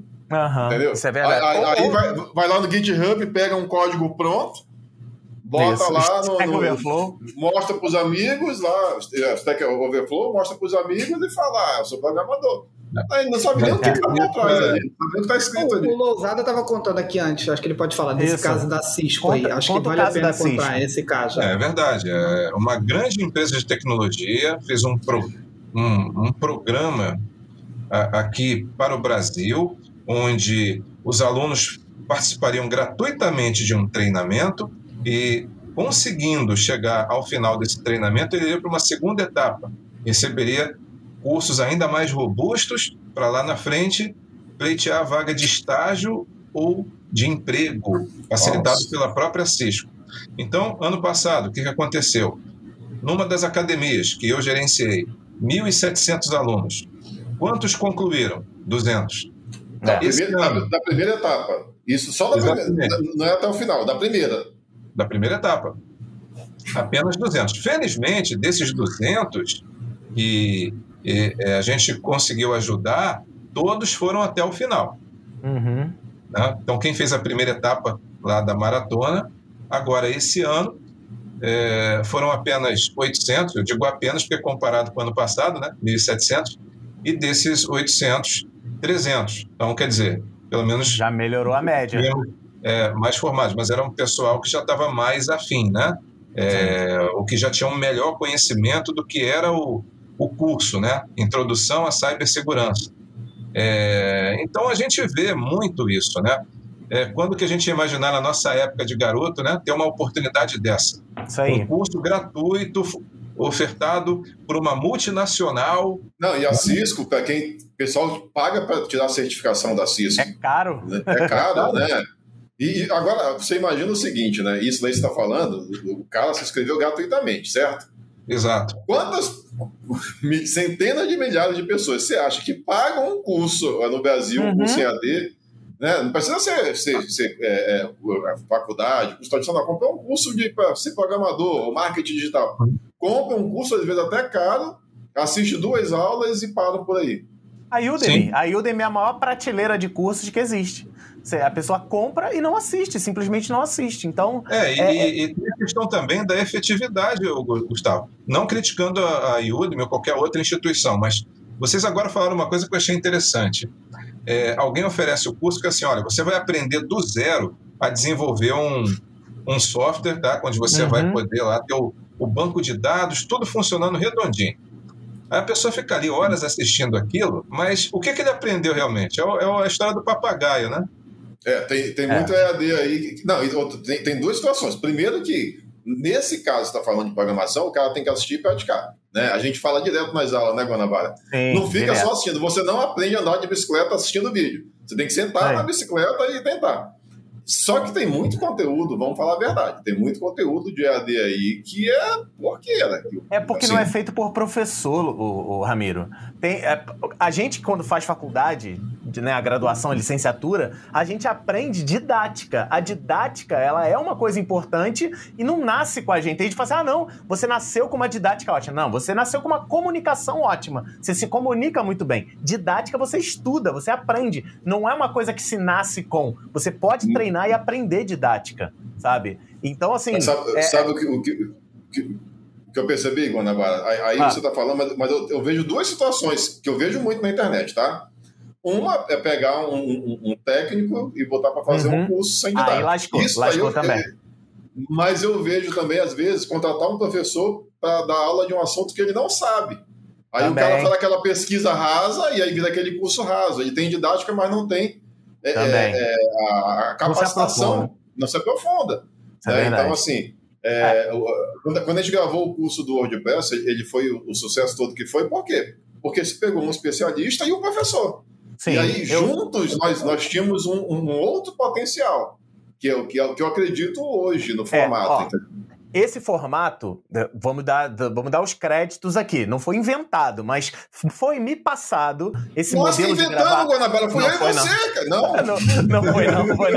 entendeu? Isso é verdade. Aí vai lá no GitHub, pega um código pronto, bota lá no mostra para os amigos, lá, Stack Overflow, mostra para os amigos e fala, eu sou programador. Aí não sabe nem o que está por trás ali, não sabe nem o que está escrito ali. O Lousada estava contando aqui antes, acho que ele pode falar desse caso da Cisco aí. Acho que vale a pena contar esse caso. É verdade. É uma grande empresa de tecnologia fez um programa aqui para o Brasil, onde os alunos participariam gratuitamente de um treinamento e, conseguindo chegar ao final desse treinamento, ele iria para uma segunda etapa, receberia cursos ainda mais robustos para lá na frente pleitear a vaga de estágio ou de emprego, facilitado pela própria Cisco. Então, ano passado, o que aconteceu? Numa das academias que eu gerenciei, 1.700 alunos. Quantos concluíram? 200. Da primeira etapa. Isso só da primeira, não é até o final, da primeira. Da primeira etapa. Apenas 200. Felizmente, desses 200 que a gente conseguiu ajudar, todos foram até o final. Né? Então, quem fez a primeira etapa lá da maratona, agora esse ano, foram apenas 800, eu digo apenas porque comparado com o ano passado, né, 1.700, e desses 800, 300. Então, quer dizer, pelo menos... Já melhorou a média. Mais formados, mas era um pessoal que já estava mais afim, né? O que já tinha um melhor conhecimento do que era o curso, né? Introdução à cibersegurança. Então, a gente vê muito isso, né? Quando que a gente ia imaginar na nossa época de garoto, né, ter uma oportunidade dessa? Isso aí. Um curso gratuito ofertado por uma multinacional. Não, e a Cisco, para quem o pessoal paga para tirar a certificação da Cisco. É caro. É caro, né? E agora, você imagina o seguinte, né? Isso daí você está falando, o cara se inscreveu gratuitamente, certo? Exato. Quantas centenas de milhares de pessoas você acha que pagam um curso no Brasil, um curso em AD, né? Não precisa ser faculdade, curso tradicional, compra um curso para ser programador ou marketing digital. Compra um curso, às vezes até caro, assiste 2 aulas e para por aí. A Udemy é a maior prateleira de cursos que existe. A pessoa compra e não assiste, simplesmente não assiste. Então, e tem a questão também da efetividade, Gustavo. Não criticando a Udemy ou qualquer outra instituição, mas vocês agora falaram uma coisa que eu achei interessante. Alguém oferece o curso que assim, olha, você vai aprender do zero a desenvolver um software, tá? Onde você vai poder lá ter o banco de dados, tudo funcionando redondinho. Aí a pessoa fica ali horas assistindo aquilo, mas o que ele aprendeu realmente? É a história do papagaio, né? Tem muito EAD aí. Não, tem 2 situações. Primeiro que, nesse caso, você está falando de programação, o cara tem que assistir e praticar. Né? A gente fala direto nas aulas, né, Guanabara? Não fica só assistindo. Você não aprende a andar de bicicleta assistindo o vídeo. Você tem que sentar na bicicleta e tentar. Só que tem muito conteúdo, vamos falar a verdade, tem muito conteúdo de EAD aí que é porqueira. Porque assim, não é feito por professor, o Ramiro. A gente, quando faz faculdade, né, a graduação, a licenciatura, a gente aprende didática. A didática, ela é uma coisa importante e não nasce com a gente. A gente fala assim, não, você nasceu com uma didática ótima. Não, você nasceu com uma comunicação ótima. Você se comunica muito bem. Didática você estuda, você aprende. Não é uma coisa que se nasce com. Você pode treinar e aprender didática, sabe? Então, assim... Sabe o que eu percebi, Guanabara? Aí você está falando, mas eu vejo 2 situações que eu vejo muito na internet, tá? Uma é pegar um técnico e botar para fazer um curso sem didática. Aí lascou também. Mas eu vejo também, às vezes, contratar um professor para dar aula de um assunto que ele não sabe. Aí também. O cara faz aquela pesquisa rasa e aí vira aquele curso raso. Ele tem didática, mas não tem a capacitação, não se aprofunda. Né? Então, assim, Quando a gente gravou o curso do WordPress, ele foi o sucesso todo que foi, por quê? Porque se pegou um especialista e um professor. Sim, e aí, juntos, nós tínhamos um outro potencial, que eu acredito hoje no formato. Esse formato, vamos dar os créditos aqui, não foi inventado, mas foi me passado esse modelo de gravar... Nós Guanabara, foi eu e você, cara. Não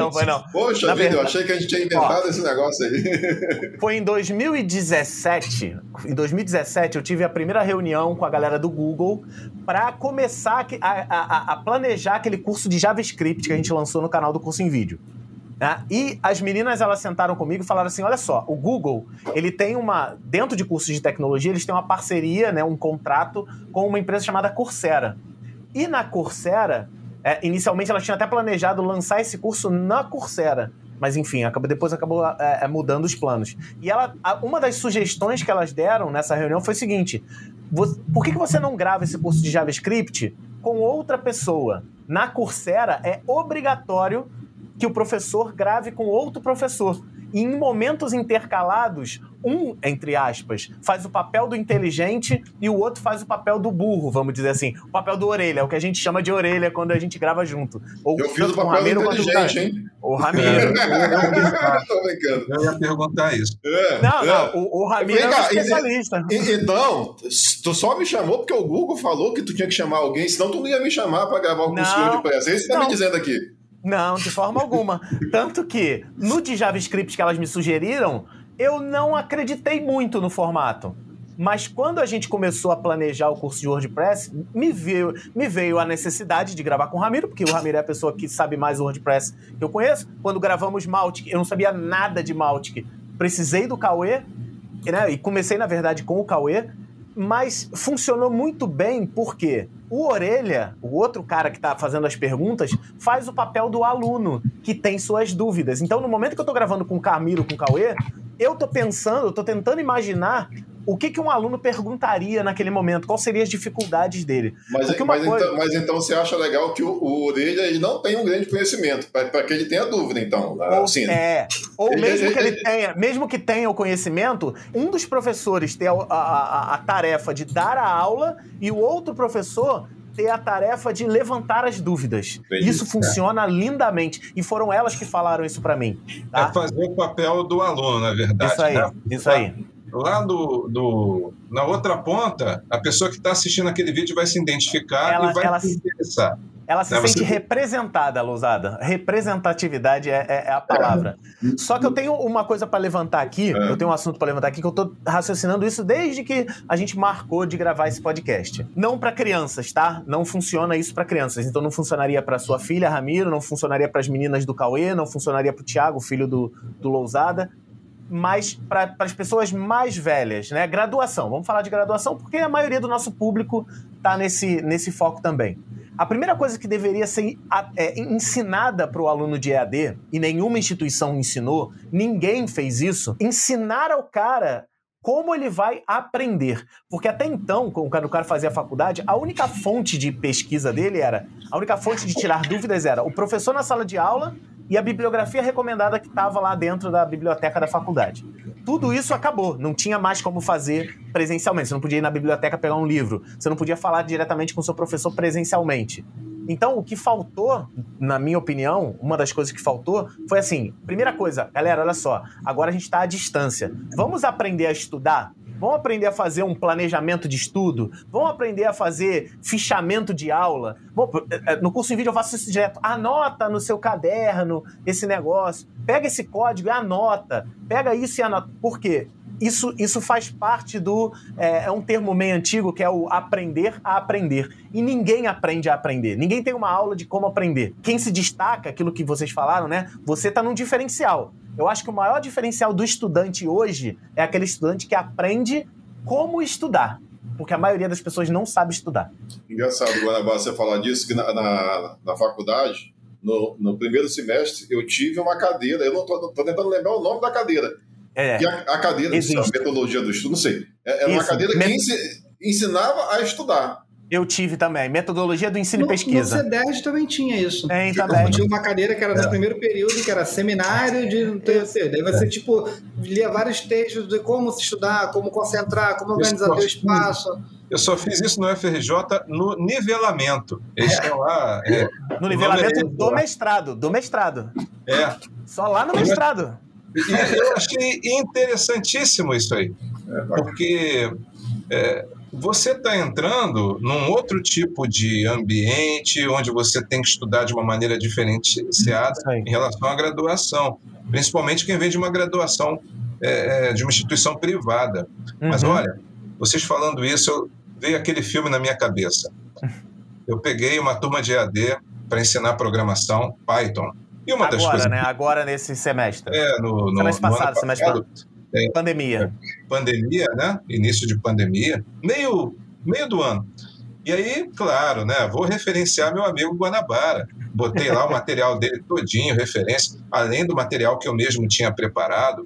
foi não. Poxa vida, eu achei que a gente tinha inventado esse negócio aí. Foi em 2017. Em 2017, eu tive a primeira reunião com a galera do Google para começar a planejar aquele curso de JavaScript que a gente lançou no canal do Curso em Vídeo. E as meninas, elas sentaram comigo e falaram assim, olha só, o Google, ele tem dentro de cursos de tecnologia, eles têm uma parceria, né, um contrato com uma empresa chamada Coursera. E na Coursera, inicialmente ela tinha até planejado lançar esse curso na Coursera, mas enfim, depois acabou mudando os planos. E uma das sugestões que elas deram nessa reunião foi o seguinte, por que você não grava esse curso de JavaScript com outra pessoa? Na Coursera é obrigatório que o professor grave com outro professor. E em momentos intercalados, entre aspas, faz o papel do inteligente e o outro faz o papel do burro, vamos dizer assim. O papel do orelha, o que a gente chama de orelha quando a gente grava junto. Eu fiz o papel do inteligente, hein? O Ramiro. Eu ia perguntar isso. O Ramiro é um especialista. Então, tu só me chamou porque o Google falou que tu tinha que chamar alguém, senão tu não ia me chamar para gravar o curso de WordPress. É isso que você tá me dizendo aqui. Não, de forma alguma. Tanto que, no de JavaScript que elas me sugeriram, eu não acreditei muito no formato. Mas quando a gente começou a planejar o curso de WordPress, me veio a necessidade de gravar com o Ramiro, porque o Ramiro é a pessoa que sabe mais o WordPress que eu conheço. Quando gravamos Mautic, eu não sabia nada de Mautic. Precisei do Cauê, né? E comecei, na verdade, com o Cauê. Mas funcionou muito bem porque o Orelha, o outro cara que está fazendo as perguntas, faz o papel do aluno que tem suas dúvidas. Então, no momento que eu estou gravando com o Camilo, com o Cauê, eu estou tentando imaginar o que um aluno perguntaria naquele momento, quais seriam as dificuldades dele. Mas então você acha legal que o Orelha ele não tem um grande conhecimento, para que ele tenha dúvida, então. Assim, mesmo que tenha o conhecimento, um dos professores ter a tarefa de dar a aula e o outro professor ter a tarefa de levantar as dúvidas. Isso funciona lindamente. E foram elas que falaram isso para mim. Tá? É fazer o papel do aluno, na verdade. Isso aí. Lá na outra ponta, a pessoa que está assistindo aquele vídeo vai se identificar e vai se interessar. Ela se sente representada, Lousada. Representatividade é a palavra. Só que eu tenho uma coisa para levantar aqui, eu tenho um assunto para levantar aqui, que eu estou raciocinando isso desde que a gente marcou de gravar esse podcast. Não para crianças, tá? Não funciona isso para crianças. Então não funcionaria para sua filha, Ramiro, não funcionaria para as meninas do Cauê, não funcionaria para o Thiago, filho do Lousada. Mas para as pessoas mais velhas, né? Graduação. Vamos falar de graduação porque a maioria do nosso público está nesse foco também. A primeira coisa que deveria ser ensinada para o aluno de EAD, e nenhuma instituição ensinou, ninguém fez isso, ensinar ao cara como ele vai aprender. Porque até então, quando o cara fazia a faculdade, a única fonte de pesquisa dele a única fonte de tirar dúvidas era o professor na sala de aula e a bibliografia recomendada que estava lá dentro da biblioteca da faculdade. Tudo isso acabou, não tinha mais como fazer presencialmente. Você não podia ir na biblioteca pegar um livro, você não podia falar diretamente com o seu professor presencialmente. Então, o que faltou, na minha opinião, uma das coisas que faltou foi assim, primeira coisa, galera, olha só, agora a gente está à distância. Vamos aprender a estudar? Vamos aprender a fazer um planejamento de estudo? Vamos aprender a fazer fichamento de aula? No curso em vídeo eu faço isso direto. Anota no seu caderno esse negócio. Pega esse código e anota. Pega isso e anota. Por quê? Isso faz parte do... É um termo meio antigo que é o aprender a aprender. E ninguém aprende a aprender. Ninguém tem uma aula de como aprender. Quem se destaca, aquilo que vocês falaram, né? Você está num diferencial. Eu acho que o maior diferencial do estudante hoje é aquele estudante que aprende como estudar. Porque a maioria das pessoas não sabe estudar. Engraçado, Guanabara, você falar disso, que na faculdade, no primeiro semestre, eu tive uma cadeira, eu não estou tentando lembrar o nome da cadeira. Que a cadeira, a metodologia do estudo, não sei. Era uma cadeira que ensinava a estudar. Eu tive também. Metodologia do ensino e pesquisa. No CEDERJ também tinha isso. Tem também. Tinha uma cadeira que era no primeiro período, que era seminário de não sei. Daí você, tipo, lia vários textos de como se estudar, como concentrar, como organizar teu espaço. Eu só fiz isso no FRJ no nivelamento. Eles estão lá... no nivelamento do mestrado. Só lá no mestrado. E eu achei interessantíssimo isso aí. Porque você está entrando num outro tipo de ambiente, onde você tem que estudar de uma maneira diferenciada em relação à graduação. Principalmente quem vem de uma graduação de uma instituição privada. Mas olha, vocês falando isso, veio aquele filme na minha cabeça. Eu peguei uma turma de EAD para ensinar programação, Python. E uma das coisas... Agora nesse semestre. Semestre passado, semestre passado. Pandemia. Pandemia, né? Início de pandemia. Meio do ano. E aí, claro, né? Vou referenciar meu amigo Guanabara. Botei lá o material dele todinho, referência, além do material que eu mesmo tinha preparado.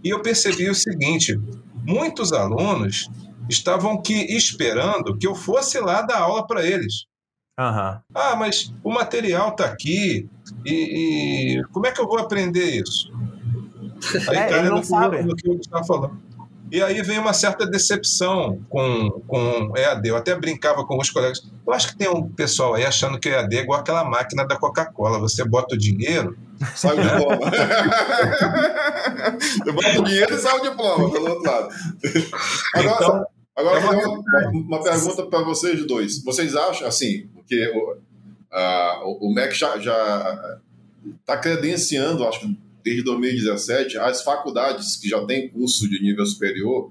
E eu percebi o seguinte, muitos alunos estavam esperando que eu fosse lá dar aula para eles. Mas o material está aqui e como é que eu vou aprender isso? Aí ele não sabe do que eu estava falando. E aí vem uma certa decepção com EAD. Eu até brincava com os colegas. Eu acho que tem um pessoal aí achando que EAD é igual aquela máquina da Coca-Cola. Você bota o dinheiro... Sai o diploma. Você bota o dinheiro e sai o diploma, do outro lado. Agora uma pergunta para vocês dois. Vocês acham, assim, que o MEC já está credenciando, acho que desde 2017, as faculdades que já têm curso de nível superior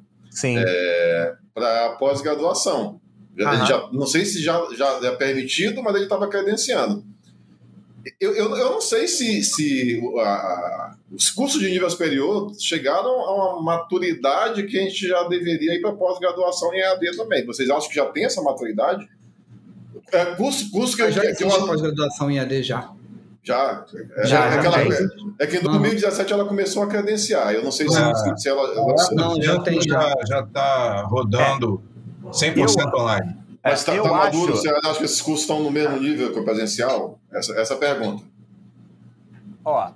para pós-graduação. Não sei se já é permitido, mas ele estava credenciando. Eu não sei se os cursos de nível superior chegaram a uma maturidade que a gente já deveria ir para pós-graduação em EAD também. Vocês acham que já tem essa maturidade? Curso que já existe pós-graduação em EAD já. Já que em 2017 ela começou a credenciar. Eu não sei se ela... Não, já tem. Já está rodando 100% online. Mas está maduro? Você acha que esses cursos estão no mesmo nível que o presencial? Essa é a pergunta.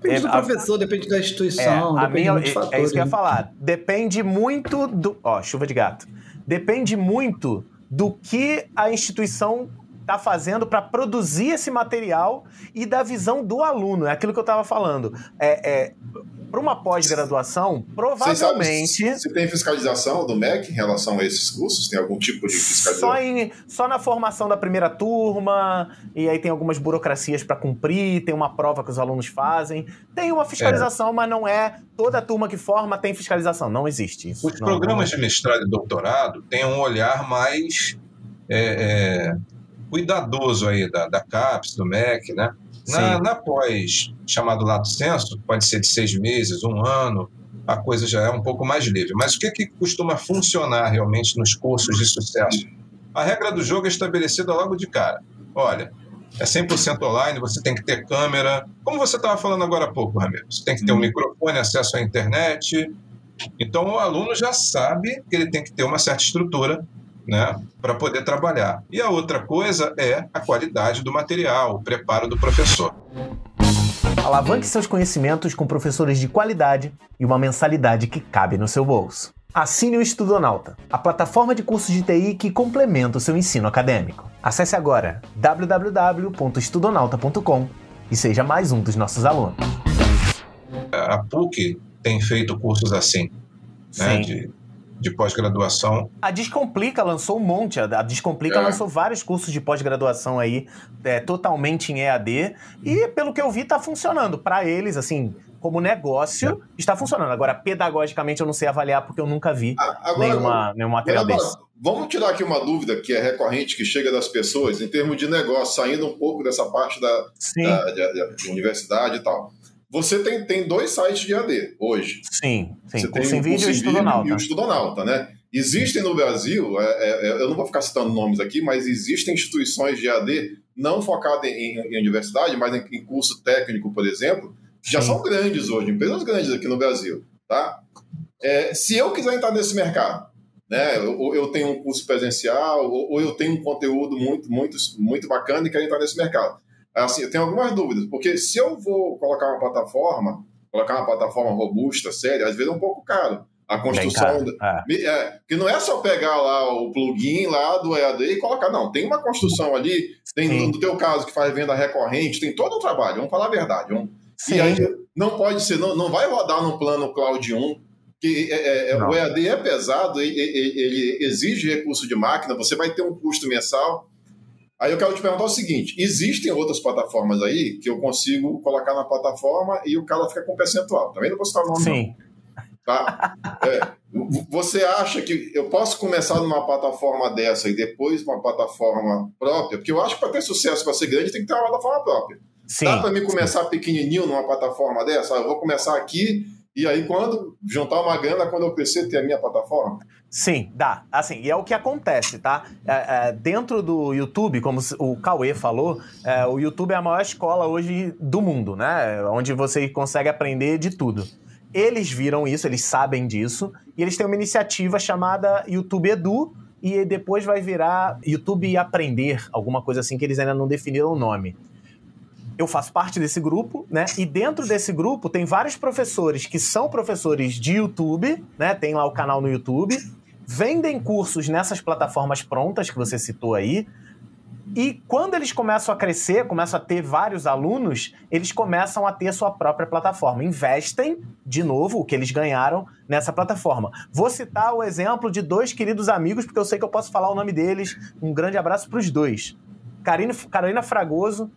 Depende do professor, depende da instituição, depende de muitos fatores. É isso que eu ia falar. Depende muito do... chuva de gato. Depende muito do que a instituição está fazendo para produzir esse material e da visão do aluno. É aquilo que eu estava falando. Para uma pós-graduação, provavelmente... Você tem fiscalização do MEC em relação a esses cursos? Tem algum tipo de fiscalização? Só na formação da primeira turma, e aí tem algumas burocracias para cumprir, tem uma prova que os alunos fazem. Tem uma fiscalização, mas não é toda turma que forma tem fiscalização. Não existe isso. Os programas de mestrado e doutorado têm um olhar mais cuidadoso aí da CAPES, do MEC, né? Na pós, chamado lato sensu, pode ser de 6 meses, 1 ano, a coisa já é um pouco mais livre. Mas o que costuma funcionar realmente nos cursos de sucesso? A regra do jogo é estabelecida logo de cara. Olha, é 100% online, você tem que ter câmera. Como você estava falando agora há pouco, Ramiro, você tem que ter um microfone, acesso à internet. Então, o aluno já sabe que ele tem que ter uma certa estrutura, né, para poder trabalhar. E a outra coisa é a qualidade do material, o preparo do professor. Alavanque seus conhecimentos com professores de qualidade e uma mensalidade que cabe no seu bolso. Assine o Estudonauta, a plataforma de cursos de TI que complementa o seu ensino acadêmico. Acesse agora www.estudonauta.com e seja mais um dos nossos alunos. A PUC tem feito cursos assim, né, de pós-graduação. A Descomplica lançou um monte. A Descomplica lançou vários cursos de pós-graduação aí, totalmente em EAD. E, pelo que eu vi, tá funcionando. Para eles, assim, como negócio, está funcionando. Agora, pedagogicamente, eu não sei avaliar, porque eu nunca vi nenhum material desse. Vamos tirar aqui uma dúvida que é recorrente, que chega das pessoas, em termos de negócio, saindo um pouco dessa parte da universidade e tal. Você tem 2 sites de EAD hoje. Sim. Você Curso tem em Vídeo e Estudonauta. E o Estudonauta, né? Existem no Brasil, eu não vou ficar citando nomes aqui, mas existem instituições de EAD não focadas em universidade, mas em curso técnico, por exemplo, que já são grandes hoje, empresas grandes aqui no Brasil. Tá? Se eu quiser entrar nesse mercado, né? Ou eu tenho um curso presencial, ou eu tenho um conteúdo muito bacana e quero entrar nesse mercado. Assim, eu tenho algumas dúvidas, porque se eu vou colocar uma plataforma robusta, séria, às vezes é um pouco caro. A construção... que não é só pegar lá o plugin lá do EAD e colocar, não. Tem uma construção ali, tem no teu caso que faz venda recorrente, tem todo um trabalho, vamos falar a verdade. E aí não pode ser, não vai rodar no plano Cloud 1, que o EAD é pesado, ele exige recurso de máquina, você vai ter um custo mensal. Aí eu quero te perguntar o seguinte, existem outras plataformas aí que eu consigo colocar na plataforma e o cara fica com percentual, também não vou citar o nome. Sim. Tá? Você acha que eu posso começar numa plataforma dessa e depois uma plataforma própria? Porque eu acho que para ter sucesso, para ser grande, tem que ter uma plataforma própria. Sim. Dá para mim começar pequenininho numa plataforma dessa? Eu vou começar aqui e aí quando juntar uma grana, quando eu crescer, ter a minha plataforma? Sim, dá. Assim, e é o que acontece, tá? Dentro do YouTube, como o Cauê falou, o YouTube é a maior escola hoje do mundo, né? Onde você consegue aprender de tudo. Eles viram isso, eles sabem disso, e eles têm uma iniciativa chamada YouTube Edu, e depois vai virar YouTube Aprender, alguma coisa assim que eles ainda não definiram o nome. Eu faço parte desse grupo, né? E dentro desse grupo tem vários professores que são professores de YouTube, né? Tem lá o canal no YouTube, vendem cursos nessas plataformas prontas que você citou aí, e quando eles começam a crescer, começam a ter vários alunos, eles começam a ter sua própria plataforma. Investem, de novo, o que eles ganharam nessa plataforma. Vou citar o exemplo de 2 queridos amigos, porque eu sei que eu posso falar o nome deles. Um grande abraço para os 2. Carolina Fragoso,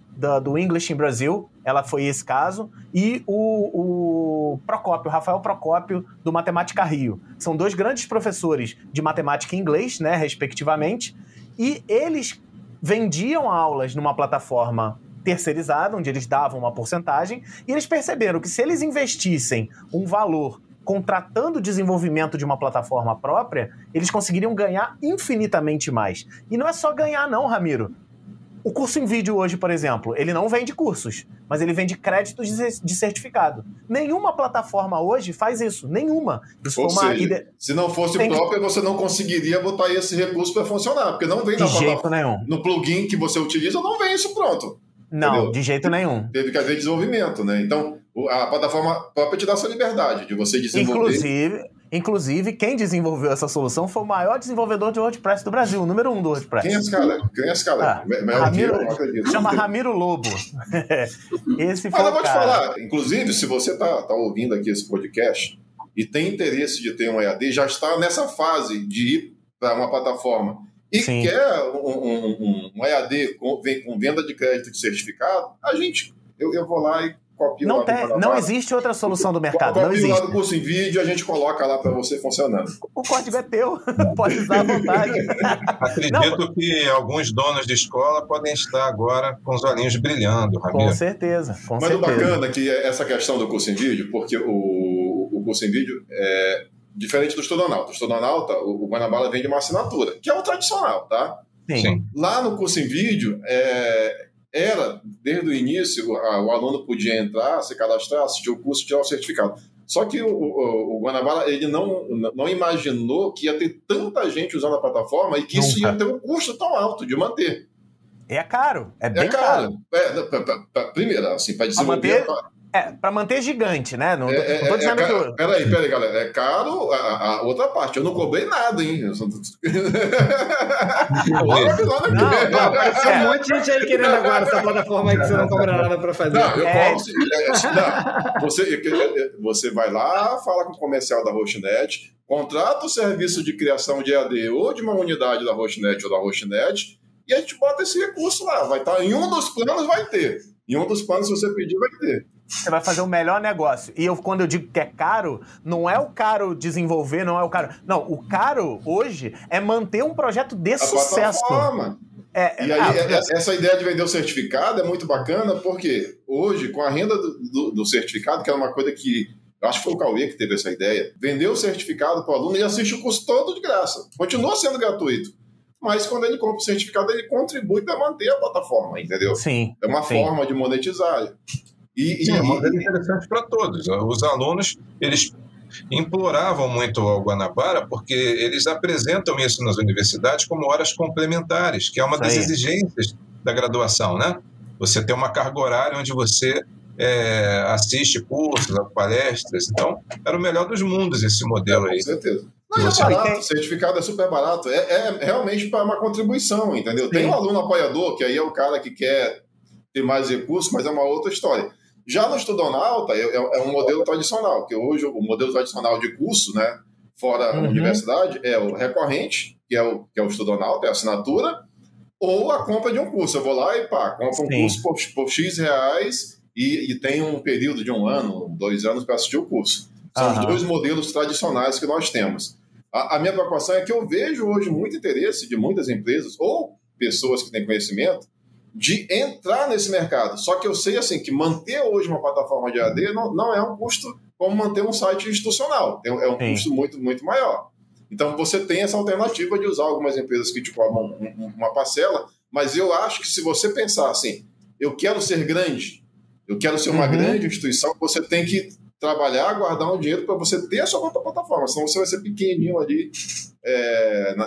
do English in Brasil, ela foi esse caso, e o Rafael Procópio, do Matemática Rio. São 2 grandes professores de matemática e inglês, né, respectivamente, e eles vendiam aulas numa plataforma terceirizada, onde eles davam uma porcentagem, e eles perceberam que se eles investissem um valor contratando o desenvolvimento de uma plataforma própria, eles conseguiriam ganhar infinitamente mais. E não é só ganhar não, Ramiro. O curso em vídeo hoje, por exemplo, ele não vende cursos, mas ele vende créditos de certificado. Nenhuma plataforma hoje faz isso, nenhuma. Isso Ou seja, se não fosse própria, você não conseguiria botar esse recurso para funcionar, porque não vem na plataforma. De jeito nenhum. No plugin que você utiliza, não vem isso pronto. Não, entendeu? De jeito nenhum. Teve que haver desenvolvimento, né? Então, a plataforma própria te dá essa liberdade de você desenvolver. Inclusive, quem desenvolveu essa solução foi o maior desenvolvedor de WordPress do Brasil, o número 1 do WordPress. Quem é esse cara? Ramiro, não acredito. Chama Ramiro Lobo. Esse foi Mas eu vou te falar, inclusive, se você tá ouvindo aqui esse podcast e tem interesse de ter um EAD, já está nessa fase de ir para uma plataforma e quer um EAD com venda de crédito de certificado, eu vou lá e copio não existe outra solução do mercado. Não existe. Lá do curso em vídeo, a gente coloca lá para você funcionando. O código é teu, pode usar à vontade. Acredito que alguns donos de escola podem estar agora com os olhinhos brilhando, Ramiro. Com certeza. Mas o bacana é que essa questão do curso em vídeo, porque o curso em vídeo é diferente do Estudonauta. O Estudonauta, o Guanabara vende uma assinatura, que é o tradicional, tá? Sim. Lá no curso em vídeo, era, desde o início, o aluno podia entrar, se cadastrar, assistir o curso, tirar o certificado. Só que o Guanabara, ele não imaginou que ia ter tanta gente usando a plataforma e que isso ia ter um custo tão alto de manter. É caro, é bem caro. Primeiro, assim, para desenvolver... para manter gigante, né? Não tô dizendo que... Peraí, galera. É caro a outra parte. Eu não cobrei nada, hein? Apareceu um monte de gente aí querendo agora essa plataforma aí que você não cobra nada para fazer. Não, eu cobro. Você vai lá, fala com o comercial da Hostnet, contrata o serviço de criação de EAD ou de uma unidade da Hostnet ou da Hostnet e a gente bota esse recurso lá. Vai estar em um dos planos, vai ter. Em um dos planos, se você pedir, vai ter. Você vai fazer o melhor negócio. E quando eu digo que é caro, não é o caro desenvolver, não é o caro... Não, o caro hoje é manter um projeto de sucesso. Plataforma. E aí, essa ideia de vender o certificado é muito bacana, porque hoje, com a renda do certificado, que é uma coisa que... Eu acho que foi o Cauê que teve essa ideia. Vender o certificado para o aluno e assiste o curso todo de graça. Continua sendo gratuito. Mas quando ele compra o certificado, ele contribui para manter a plataforma, entendeu? Sim. É uma forma de monetizar. É uma coisa interessante para todos. Os alunos, eles imploravam muito ao Guanabara, porque eles apresentam isso nas universidades como horas complementares, que é uma das exigências da graduação, né? Você tem uma carga horária onde você assiste cursos, palestras. Então, era o melhor dos mundos esse modelo aí. Com certeza. Não, é barato, o certificado é super barato. É realmente para uma contribuição, entendeu? Tem um aluno apoiador, que aí é o cara que quer ter mais recursos, mas é uma outra história. Já no Estudonauta, é um modelo tradicional, que hoje o modelo tradicional de curso, né, fora a universidade, é o recorrente, que é o Estudonauta, é a assinatura, ou a compra de um curso. Eu vou lá e compro um curso por X reais e tem um período de 1 ano, 2 anos para assistir o curso. São os 2 modelos tradicionais que nós temos. A minha preocupação é que eu vejo hoje muito interesse de muitas empresas ou pessoas que têm conhecimento de entrar nesse mercado. Só que eu sei assim, que manter hoje uma plataforma de AD não é um custo como manter um site institucional. É um custo muito, muito maior. Então, você tem essa alternativa de usar algumas empresas que te cobram uma parcela, mas eu acho que se você pensar assim, eu quero ser grande, eu quero ser uma grande instituição, você tem que trabalhar, guardar um dinheiro para você ter a sua própria plataforma, senão você vai ser pequenininho ali,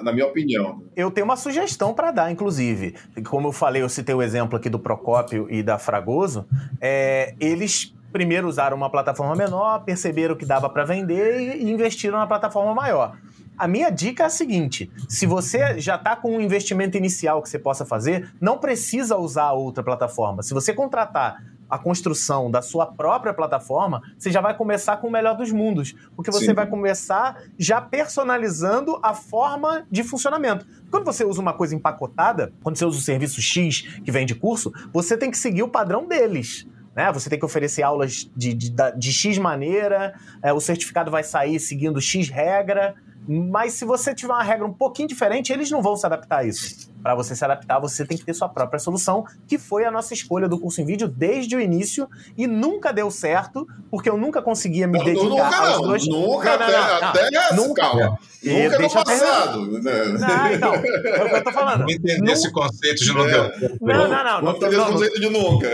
na minha opinião. Eu tenho uma sugestão para dar, inclusive. Como eu falei, eu citei o exemplo aqui do Procópio e da Fragoso, eles primeiro usaram uma plataforma menor, perceberam que dava para vender e investiram na plataforma maior. A minha dica é a seguinte, se você já está com um investimento inicial que você possa fazer, não precisa usar outra plataforma. Se você contratar a construção da sua própria plataforma, você já vai começar com o melhor dos mundos, porque você vai começar já personalizando a forma de funcionamento. Quando você usa uma coisa empacotada, quando você usa o serviço X que vem de curso, você tem que seguir o padrão deles. Né? Você tem que oferecer aulas de X maneira, o certificado vai sair seguindo X regra, mas se você tiver uma regra um pouquinho diferente, eles não vão se adaptar a isso. Para você se adaptar, você tem que ter sua própria solução, que foi a nossa escolha do curso em vídeo desde o início e nunca deu certo, porque eu nunca conseguia me dedicar aos dois... Nunca, calma. Nunca no passado. Não, é o que eu tô falando. Não entendi esse conceito de não deu. Não entendi esse conceito de nunca.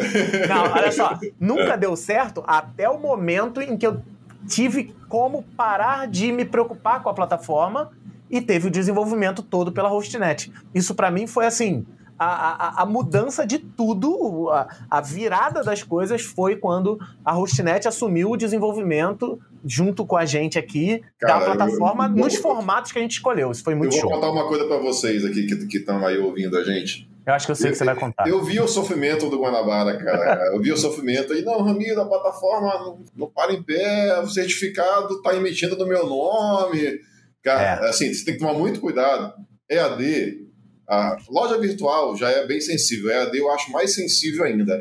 Não, olha só. Nunca deu certo até o momento em que eu tive como parar de me preocupar com a plataforma e teve o desenvolvimento todo pela Hostnet. Isso para mim foi assim, a mudança de tudo, a virada das coisas foi quando a Hostnet assumiu o desenvolvimento junto com a gente aqui, cara, da plataforma nos formatos que a gente escolheu. Isso foi muito show. Eu vou contar uma coisa para vocês aqui que estão aí ouvindo a gente. Eu acho que eu sei o que você vai contar. Eu vi o sofrimento do Guanabara, cara. Eu vi o sofrimento. E não, Ramiro, a plataforma não para em pé, o certificado está emitindo no meu nome. Cara, assim, você tem que tomar muito cuidado. EAD, a loja virtual já é bem sensível. EAD eu acho mais sensível ainda.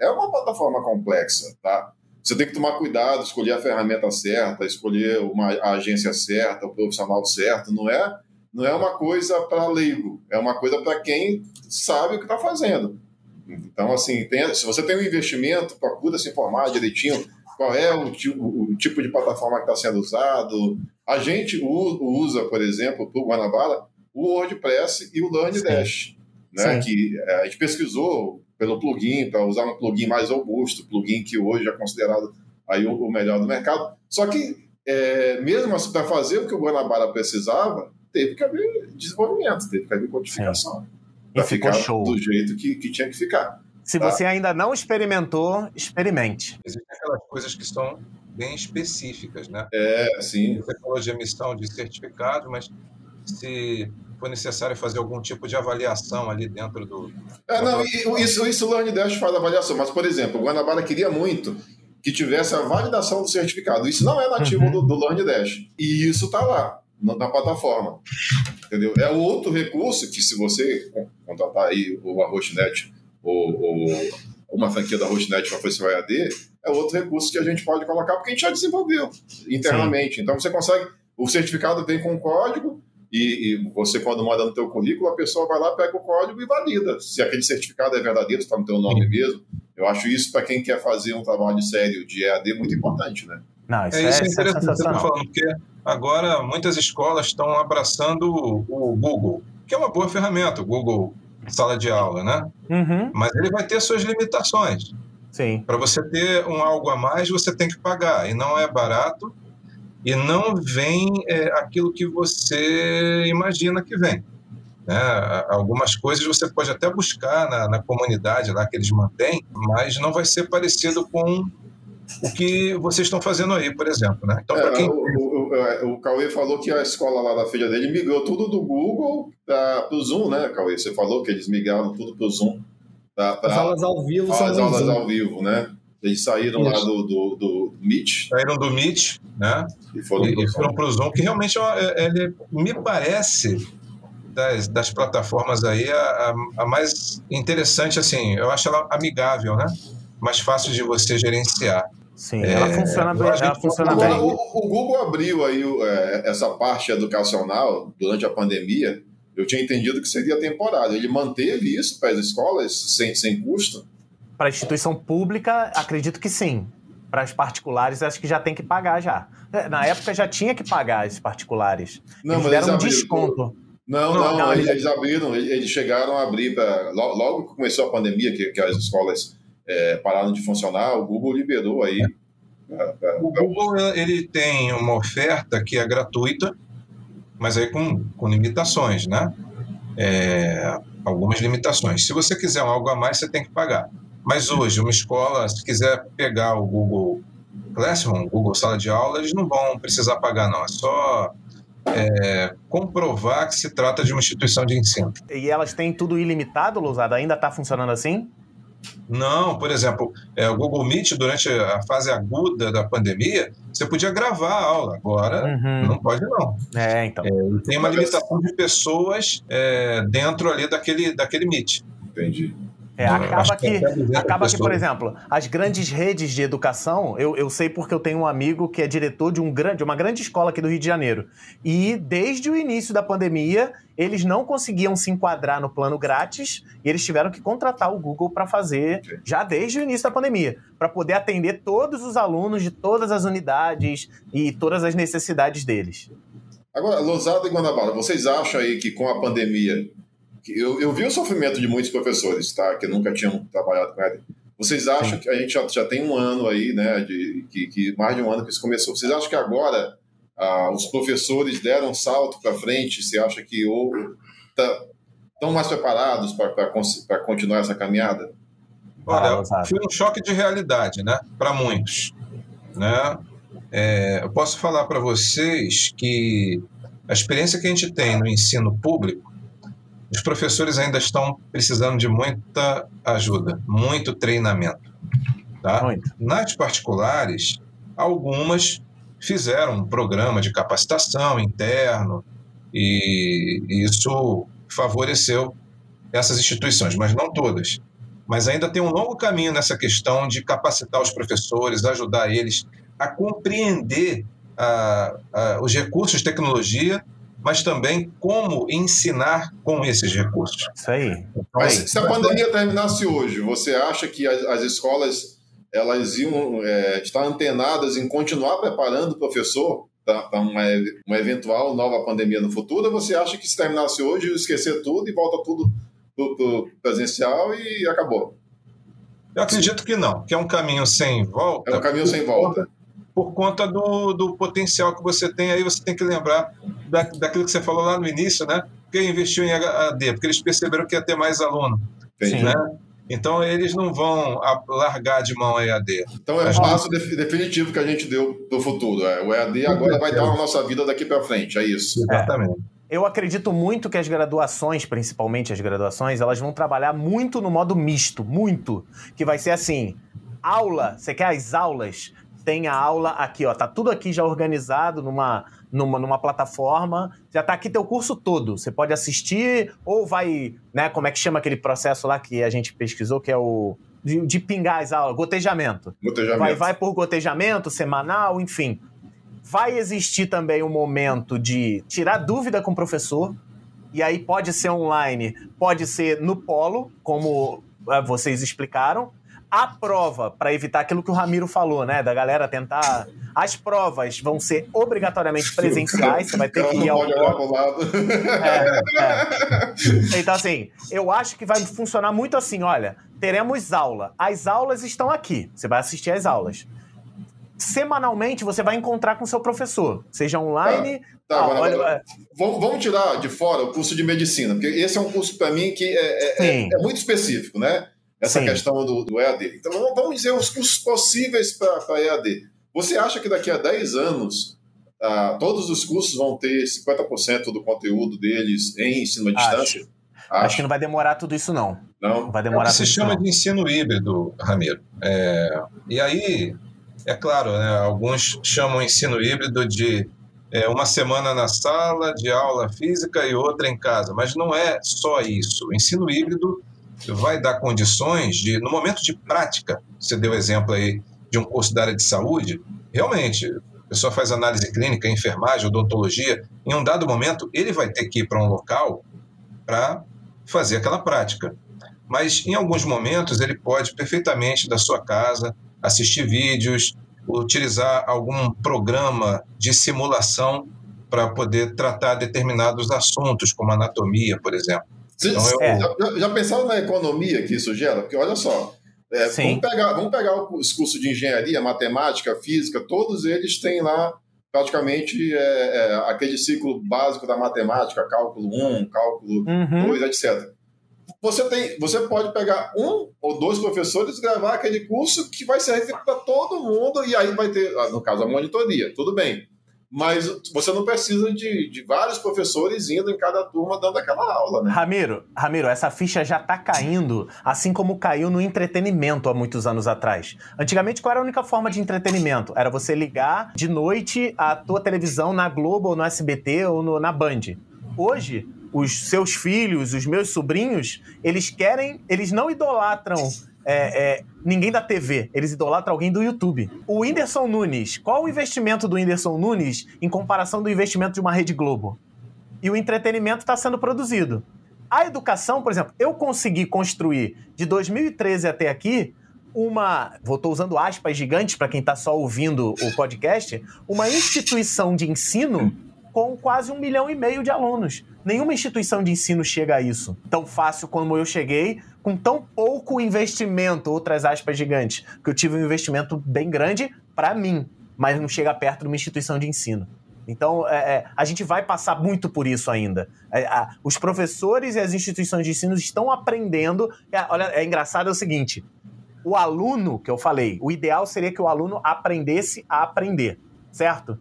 É uma plataforma complexa, tá? Você tem que tomar cuidado, escolher a ferramenta certa, escolher a agência certa, o profissional certo. Não é uma coisa para leigo, é uma coisa para quem sabe o que está fazendo. Então, assim, se você tem um investimento, procura se informar direitinho qual é o tipo de plataforma que está sendo usado. A gente usa, por exemplo, para o Guanabara, o WordPress e o LearnDash, né? Que a gente pesquisou pelo plugin, para usar um plugin mais robusto, plugin que hoje é considerado aí o melhor do mercado. Só que, mesmo assim, para fazer o que o Guanabara precisava, teve que haver desenvolvimento, teve que haver codificação. Para ficar show do jeito que tinha que ficar. Se você ainda não experimentou, experimente. Existem aquelas coisas que são bem específicas, né? Sim. Você falou de emissão de certificado, mas se for necessário fazer algum tipo de avaliação ali dentro do... Isso o LearnDash faz avaliação, mas, por exemplo, o Guanabara queria muito que tivesse a validação do certificado. Isso não é nativo do LearnDash. E isso está lá, na plataforma. Entendeu? É outro recurso que, se você contratar aí a Hostnet ou uma franquia da Hostnet para fazer o EAD, é outro recurso que a gente pode colocar, porque a gente já desenvolveu internamente. Sim. Então, você consegue... O certificado vem com código e você, quando manda no teu currículo, a pessoa vai lá, pega o código e valida. Se aquele certificado é verdadeiro, está no teu nome mesmo. Eu acho isso, para quem quer fazer um trabalho sério de EAD, muito importante, né? Não, isso é interessante você estar falando, porque agora muitas escolas estão abraçando o Google, que é uma boa ferramenta, o Google Sala de Aula, né? Mas ele vai ter suas limitações. Sim. Para você ter algo a mais, você tem que pagar, e não é barato. e não vem aquilo que você imagina que vem. Né? Algumas coisas você pode até buscar na comunidade lá que eles mantêm, mas não vai ser parecido com o que vocês estão fazendo aí, por exemplo. Né? Então, o Cauê falou que a escola lá da filha dele migrou tudo do Google para o Zoom, né, Cauê? Você falou que eles migraram tudo para o Zoom. As aulas ao vivo são as aulas ao vivo, né? Eles saíram lá do Meet. Saíram do Meet, né? E foram para o Zoom, que realmente ele me parece das plataformas aí a mais interessante, assim, eu acho ela amigável, né? Mais fácil de você gerenciar. Sim, ela funciona bem. O Google abriu aí essa parte educacional durante a pandemia. Eu tinha entendido que seria temporário. Ele manteve isso para as escolas sem custo? Para a instituição pública, acredito que sim. Para as particulares, acho que já tem que pagar já. Na época já tinha que pagar as particulares. Eles deram um desconto. Não, eles abriram, eles chegaram a abrir logo que começou a pandemia, que as escolas pararam de funcionar, o Google liberou aí. O Google ele tem uma oferta que é gratuita, mas aí com limitações, né? Algumas limitações. Se você quiser algo a mais, você tem que pagar. Mas hoje, uma escola, se quiser pegar o Google Classroom, o Google Sala de Aula, eles não vão precisar pagar, não. É só comprovar que se trata de uma instituição de ensino. E elas têm tudo ilimitado, Lousada? Ainda está funcionando assim? Não, por exemplo, o Google Meet, durante a fase aguda da pandemia, você podia gravar a aula, agora não pode não. Então. Tem uma limitação de pessoas dentro ali daquele Meet. Entendi. Acaba que, por exemplo, as grandes redes de educação, eu sei porque eu tenho um amigo que é diretor de uma grande escola aqui do Rio de Janeiro. E desde o início da pandemia, eles não conseguiam se enquadrar no plano grátis e eles tiveram que contratar o Google para fazer, já desde o início da pandemia, para poder atender todos os alunos de todas as unidades e todas as necessidades deles. Agora, Lousada e Guanabara, vocês acham aí que com a pandemia... Eu vi o sofrimento de muitos professores, tá? Que nunca tinham trabalhado com ele. Vocês acham que a gente já tem um ano aí, né? Que mais de um ano que isso começou. Vocês acham que agora os professores deram um salto para frente? Você acha que estão mais preparados para continuar essa caminhada? Olha, foi um choque de realidade, né? Para muitos, né? Eu posso falar para vocês que a experiência que a gente tem no ensino público, os professores ainda estão precisando de muita ajuda, muito treinamento. Tá? Muito. Nas particulares, algumas fizeram um programa de capacitação interno e isso favoreceu essas instituições, mas não todas. Mas ainda tem um longo caminho nessa questão de capacitar os professores, ajudar eles a compreender os recursos de tecnologia, mas também como ensinar com esses recursos. Isso aí. Mas se a pandemia terminasse hoje, você acha que as escolas elas iam estar antenadas em continuar preparando o professor para uma eventual nova pandemia no futuro? Ou você acha que se terminasse hoje, esquecer tudo e volta tudo para presencial e acabou? Eu acredito que não, que é um caminho sem volta. É um caminho sem volta. Por conta do potencial que você tem, aí você tem que lembrar daquilo que você falou lá no início, né? Porque investiu em EAD, porque eles perceberam que ia ter mais aluno. Né? Então, eles não vão largar de mão a EAD. Então, é o passo definitivo que a gente deu para o futuro. O EAD agora vai estar na nossa vida daqui para frente, é isso. Exatamente. Eu acredito muito que as graduações, principalmente as graduações, elas vão trabalhar muito no modo misto, muito. Que vai ser assim, aula, você quer as aulas? Tem a aula aqui, ó, tá tudo aqui já organizado numa plataforma, já tá aqui teu curso todo, você pode assistir ou vai, né, como é que chama aquele processo lá que a gente pesquisou, que é o de pingar as aulas, gotejamento. Vai por gotejamento, semanal, enfim. Vai existir também um momento de tirar dúvida com o professor, e aí pode ser online, pode ser no polo, como vocês explicaram. A prova, para evitar aquilo que o Ramiro falou, né? Da galera tentar... As provas vão ser obrigatoriamente presenciais, você vai ter que ir ao polo. Então, assim, eu acho que vai funcionar muito assim, olha, teremos aula. As aulas estão aqui, você vai assistir às aulas. semanalmente você vai encontrar com o seu professor, seja online... Vamos tirar de fora o curso de medicina, porque esse é um curso para mim que é muito específico, né? Essa questão do EAD. Então vamos dizer os cursos possíveis para EAD. Você acha que daqui a 10 anos todos os cursos vão ter 50% do conteúdo deles em ensino à distância? Acho que não vai demorar tudo isso, não. Não vai demorar tudo isso. Se chama de ensino híbrido, Ramiro. E aí, é claro, né, alguns chamam ensino híbrido de uma semana na sala de aula física e outra em casa, mas não é só isso. O ensino híbrido vai dar condições de, no momento de prática, você deu exemplo aí de um curso da área de saúde, realmente, a pessoa faz análise clínica, enfermagem, odontologia, em um dado momento ele vai ter que ir para um local para fazer aquela prática. Mas em alguns momentos ele pode perfeitamente da sua casa assistir vídeos, utilizar algum programa de simulação para poder tratar determinados assuntos, como anatomia, por exemplo. Então, já pensaram na economia que isso gera? Porque olha só, vamos pegar os cursos de engenharia, matemática, física, todos eles têm lá praticamente aquele ciclo básico da matemática, cálculo 1, cálculo 2, etc. Você pode pegar 1 ou 2 professores e gravar aquele curso que vai servir para todo mundo, e aí vai ter, no caso, a monitoria, tudo bem. Mas você não precisa de vários professores indo em cada turma dando aquela aula, né? Ramiro, essa ficha já está caindo, assim como caiu no entretenimento há muitos anos atrás. Antigamente, qual era a única forma de entretenimento? Era você ligar de noite a tua televisão na Globo, ou no SBT, ou na Band. Hoje, os seus filhos, os meus sobrinhos, eles não idolatram ninguém da TV, eles idolatram alguém do YouTube. O Whindersson Nunes, qual o investimento do Whindersson Nunes em comparação do investimento de uma Rede Globo? E o entretenimento está sendo produzido. A educação, por exemplo, eu consegui construir de 2013 até aqui estou usando aspas gigantes para quem está só ouvindo o podcast, uma instituição de ensino com quase 1,5 milhão de alunos. Nenhuma instituição de ensino chega a isso tão fácil como eu cheguei, com tão pouco investimento, outras aspas gigantes, que eu tive um investimento bem grande para mim, mas não chega perto de uma instituição de ensino. Então, a gente vai passar muito por isso ainda. Os professores e as instituições de ensino estão aprendendo. Olha, engraçado, é o seguinte, o aluno, que eu falei, o ideal seria que o aluno aprendesse a aprender, certo?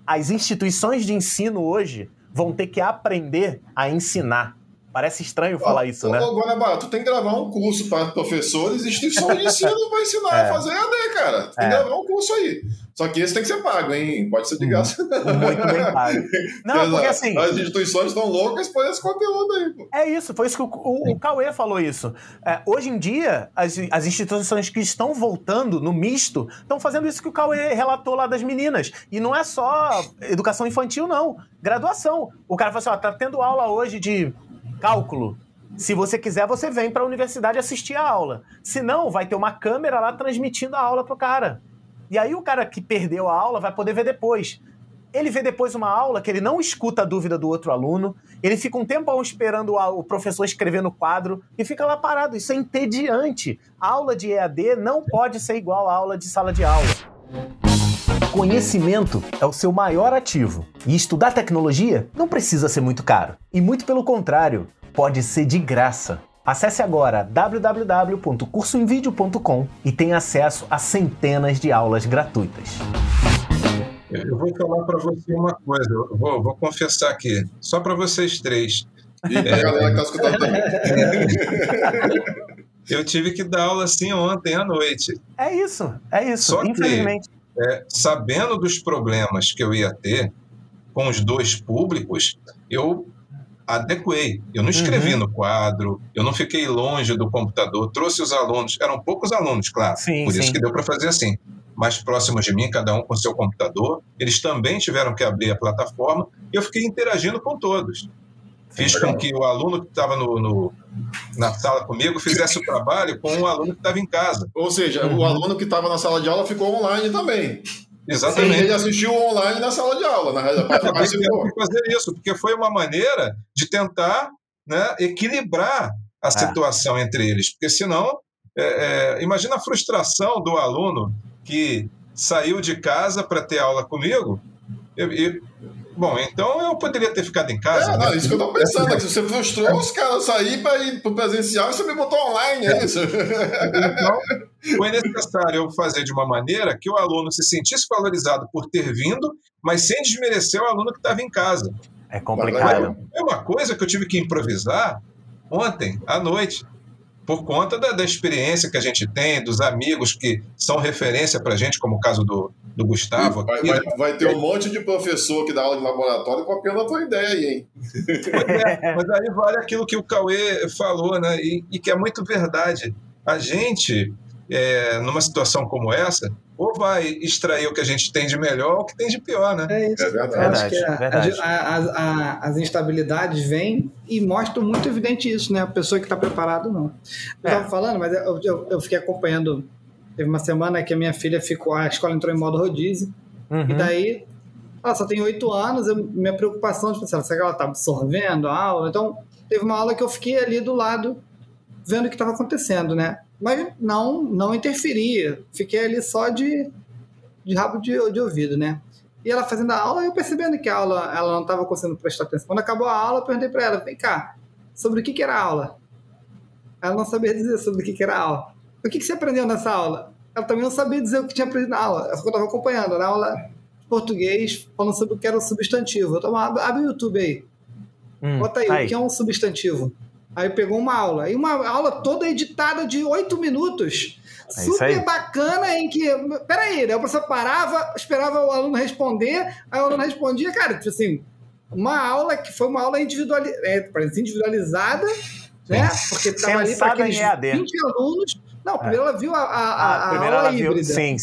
As instituições de ensino hoje vão ter que aprender a ensinar. Parece estranho falar isso, né? Agora, tu tem que gravar um curso para professores e instituições de ensino para ensinar a fazer EAD, cara. Tu tem que gravar um curso aí. Só que esse tem que ser pago, hein? Pode ser de graça. Muito bem pago. Não, porque assim... As instituições estão loucas por esse conteúdo aí, pô. É isso, foi isso que o Cauê falou isso. Hoje em dia, as instituições que estão voltando no misto estão fazendo isso que o Cauê relatou lá das meninas. E não é só educação infantil, não. Graduação. O cara fala assim, tá tendo aula hoje de cálculo. Se você quiser, você vem para a universidade assistir a aula. Se não, vai ter uma câmera lá transmitindo a aula pro cara. E aí o cara que perdeu a aula vai poder ver depois. Ele vê depois uma aula que ele não escuta a dúvida do outro aluno, ele fica um tempão esperando o professor escrever no quadro e fica lá parado. Isso é entediante. A aula de EAD não pode ser igual à aula de sala de aula. Conhecimento é o seu maior ativo. E estudar tecnologia não precisa ser muito caro. E muito pelo contrário, pode ser de graça. Acesse agora www.cursoemvideo.com e tenha acesso a centenas de aulas gratuitas. Eu vou falar para você uma coisa, vou confessar aqui, só para vocês três. E a galera que está escutando também. Eu tive que dar aula assim ontem à noite. É isso, só infelizmente. Que, sabendo dos problemas que eu ia ter com os dois públicos, eu adequei. Eu não escrevi no quadro, eu não fiquei longe do computador, trouxe os alunos, eram poucos alunos, claro, isso que deu para fazer assim, mais próximos de mim, cada um com seu computador, eles também tiveram que abrir a plataforma e eu fiquei interagindo com todos. Fiz com que o aluno que estava na sala comigo fizesse o trabalho com o aluno que estava em casa. Ou seja, o aluno que estava na sala de aula ficou online também. Exatamente. Ele assistiu online na sala de aula, na realidade. Fazer isso, porque foi uma maneira de tentar, né, equilibrar a situação entre eles. Porque senão, imagina a frustração do aluno que saiu de casa para ter aula comigo, bom, então eu poderia ter ficado em casa. Não, isso que eu tô pensando, que você frustrou os caras sair para ir pro presencial e você me botou online, é isso? Então, foi necessário eu fazer de uma maneira que o aluno se sentisse valorizado por ter vindo, mas sem desmerecer o aluno que estava em casa. É complicado. É uma coisa que eu tive que improvisar ontem, à noite, por conta da experiência que a gente tem, dos amigos que são referência para a gente, como o caso do Gustavo. Vai ter um monte de professor que dá aula de laboratório copiando a tua ideia aí, hein? Mas aí vale aquilo que o Cauê falou, né? E que é muito verdade. A gente, numa situação como essa, ou vai extrair o que a gente tem de melhor ou o que tem de pior, né? É isso. É verdade. Eu acho que Verdade. as instabilidades vêm e mostram muito evidente isso, né? A pessoa que está preparada, não. Eu estava falando, mas eu fiquei acompanhando. Teve uma semana que a minha filha a escola entrou em modo rodízio, e daí ela só tem 8 anos, minha preocupação, tipo, será que ela está absorvendo a aula? Então, teve uma aula que eu fiquei ali do lado, vendo o que estava acontecendo, né? Mas não interferia, fiquei ali só de rabo de ouvido, né? E ela fazendo a aula, eu percebendo que a aula ela não estava conseguindo prestar atenção. Quando acabou a aula, eu perguntei para ela, vem cá, sobre o que era a aula? Ela não sabia dizer sobre o que era a aula. O que você aprendeu nessa aula? Ela também não sabia dizer o que tinha aprendido na aula. Eu estava acompanhando na aula de português, falando sobre o que era o substantivo. Eu abre o YouTube aí. Bota aí, o que é um substantivo. Aí pegou uma aula. E uma aula toda editada de 8 minutos. Super bacana, em que... Peraí, né? O professor parava, esperava o aluno responder, aí o aluno respondia. Cara, tipo assim, uma aula que foi uma aula individualizada, né? Porque estava ali para aqueles 20 alunos. Não, primeiro ela viu a aula híbrida. Sim.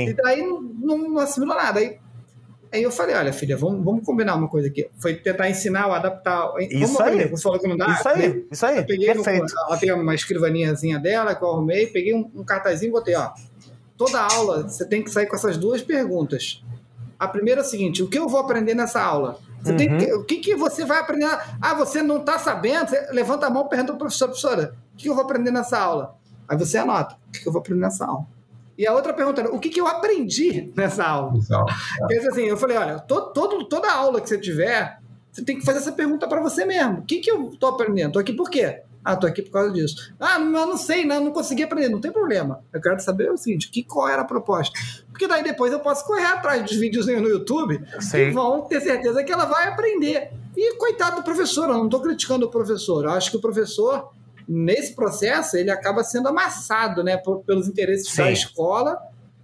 E daí não assimilou nada. Aí eu falei, olha, filha, vamos combinar uma coisa aqui. Foi tentar ensinar ou adaptar. Isso aí. Você falou que não dá. Isso aí. Eu peguei Perfeito. ela tem uma escrivaninhazinha dela que eu arrumei, peguei um cartazinho e botei, ó. Toda aula você tem que sair com essas 2 perguntas. A primeira é o seguinte, o que eu vou aprender nessa aula? O que você vai aprender? Você não está sabendo? Você levanta a mão e pergunta para a professora, o que eu vou aprender nessa aula? Aí você anota, o que eu vou aprender nessa aula? E a outra pergunta era, o que eu aprendi nessa aula? Quer dizer assim, eu falei, olha, toda aula que você tiver, você tem que fazer essa pergunta para você mesmo. O que eu estou aprendendo? Estou aqui por quê? Estou aqui por causa disso. Mas não sei, não consegui aprender. Não tem problema. Eu quero saber o seguinte, qual era a proposta? Porque daí depois eu posso correr atrás dos vídeos no YouTube que vão ter certeza que ela vai aprender. E coitado do professor, eu não estou criticando o professor. Eu acho que o professor, nesse processo, ele acaba sendo amassado, né, pelos interesses da escola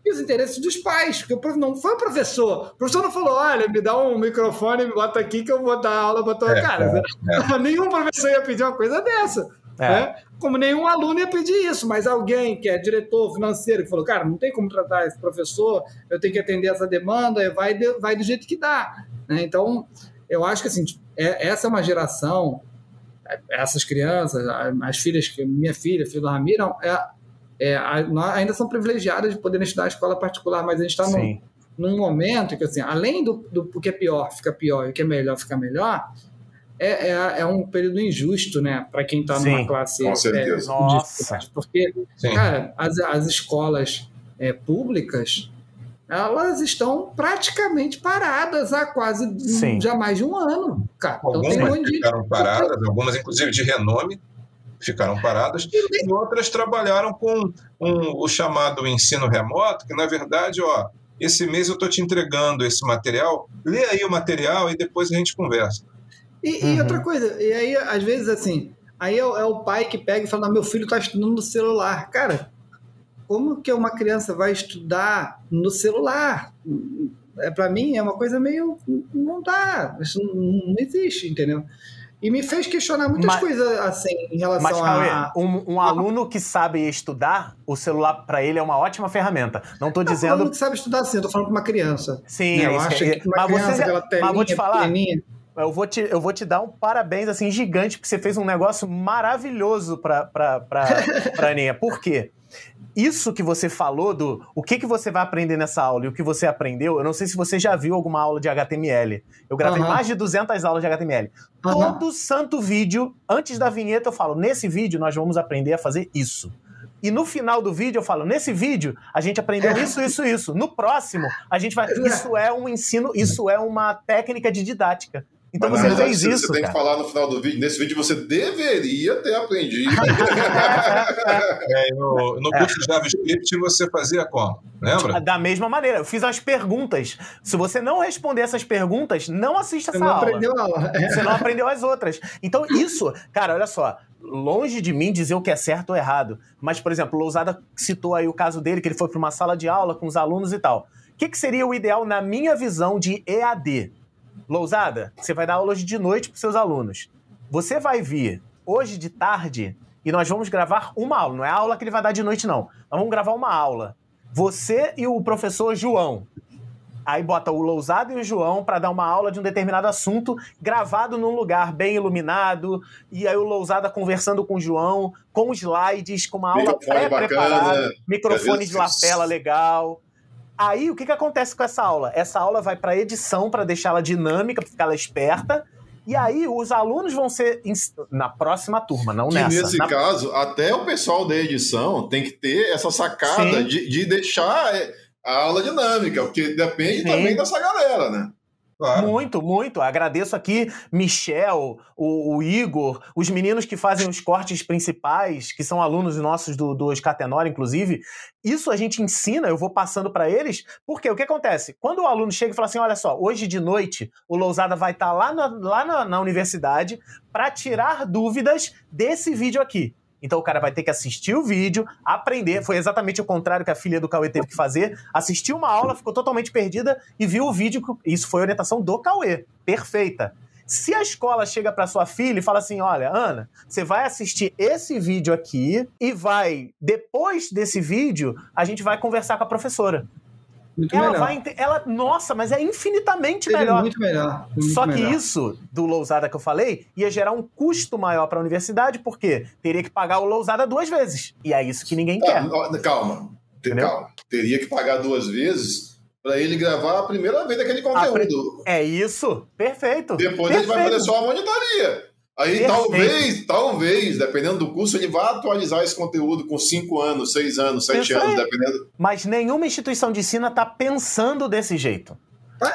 e os interesses dos pais, porque não foi o professor. O professor não falou, olha, me dá um microfone e me bota aqui que eu vou dar aula para tua cara. Nenhum professor ia pedir uma coisa dessa. Né? Como nenhum aluno ia pedir isso, mas alguém que é diretor financeiro que falou, cara, não tem como tratar esse professor, eu tenho que atender essa demanda, vai do jeito que dá. Né? Então, eu acho que assim, essa é uma geração, essas crianças, as filhas, minha filha do Ramiro, ainda são privilegiadas de poderem estudar na escola particular, mas a gente está num momento que, assim, além do que é pior, fica pior, e o que é melhor, fica melhor, é um período injusto, né, para quem está numa classe. Com certeza. Nossa. Porque, cara, as escolas públicas, elas estão praticamente paradas há quase já mais de um ano. Cara. Algumas ficaram paradas, algumas inclusive de renome ficaram paradas, e outras trabalharam com o chamado ensino remoto, que na verdade, esse mês eu estou te entregando esse material, lê aí o material e depois a gente conversa. E outra coisa, e aí às vezes assim, aí é o pai que pega e fala, meu filho está estudando no celular. Cara, como que uma criança vai estudar no celular? Para mim é uma coisa meio... Não dá, isso não existe, entendeu? E me fez questionar muitas coisas assim em relação a... Um aluno que sabe estudar, o celular para ele é uma ótima ferramenta. Não estou dizendo... Um aluno que sabe estudar, sim, eu estou falando para uma criança. Sim, eu acho que uma criança, aquela telinha, mas vou te falar... pequenininha... Eu vou te dar um parabéns assim gigante, porque você fez um negócio maravilhoso pra Aninha. Por quê? Isso que você falou o que você vai aprender nessa aula e o que você aprendeu, eu não sei se você já viu alguma aula de HTML. Eu gravei mais de 200 aulas de HTML. Todo santo vídeo, antes da vinheta eu falo, nesse vídeo nós vamos aprender a fazer isso. E no final do vídeo eu falo, nesse vídeo a gente aprendeu isso. No próximo, a gente vai... Isso é um ensino, isso é uma técnica de didática. Então mas, você fez isso, Você tem cara. que falar no final do vídeo. Nesse vídeo você deveria ter aprendido. No curso de JavaScript você fazia como? Lembra? Da mesma maneira. Eu fiz as perguntas. Se você não responder essas perguntas, não assista essa aula. Você não aprendeu a aula. Você não aprendeu as outras. Então isso, cara, olha só. Longe de mim dizer o que é certo ou errado. Mas, por exemplo, o Lousada citou aí o caso dele, que ele foi para uma sala de aula com os alunos e tal. O que seria o ideal na minha visão de EAD? Lousada, você vai dar aulas de noite para os seus alunos. Você vai vir hoje de tarde e nós vamos gravar uma aula. Não é a aula que ele vai dar de noite, não. Nós vamos gravar uma aula. Você e o professor João. Aí bota o Lousada e o João para dar uma aula de um determinado assunto, gravado num lugar bem iluminado, e aí o Lousada conversando com o João, com slides, com uma aula pré-preparada, microfone de lapela legal. Aí, o que acontece com essa aula? Essa aula vai para edição, para deixá-la dinâmica, para ficar ela esperta. E aí, os alunos vão ser na próxima turma, não nessa. E nesse caso, até o pessoal da edição tem que ter essa sacada de deixar a aula dinâmica, porque depende também dessa galera, né? Claro. Muito, muito. Agradeço aqui Michel, o Igor, os meninos que fazem os cortes principais, que são alunos nossos do Escatenora, inclusive. Isso a gente ensina, eu vou passando para eles, porque o que acontece? Quando o aluno chega e fala assim, olha só, hoje de noite o Lousada vai estar lá na universidade para tirar dúvidas desse vídeo aqui. Então o cara vai ter que assistir o vídeo, aprender. Foi exatamente o contrário que a filha do Cauê teve que fazer. Assistiu uma aula, ficou totalmente perdida e viu o vídeo. Isso foi a orientação do Cauê. Perfeita. Se a escola chega para sua filha e fala assim, olha, Ana, você vai assistir esse vídeo aqui e depois desse vídeo, a gente vai conversar com a professora. Muito melhor. Nossa, mas é infinitamente melhor. Muito melhor. Só que isso, do Lousada que eu falei, ia gerar um custo maior para a universidade, porque teria que pagar o Lousada 2 vezes. E é isso que ninguém quer. Calma. Teria que pagar 2 vezes para ele gravar a primeira vez daquele conteúdo. É isso. Perfeito. Depois ele vai fazer só a monitoria. Aí talvez, dependendo do curso, ele vá atualizar esse conteúdo com 5 anos, 6 anos, 7 anos, dependendo. Mas nenhuma instituição de ensino está pensando desse jeito.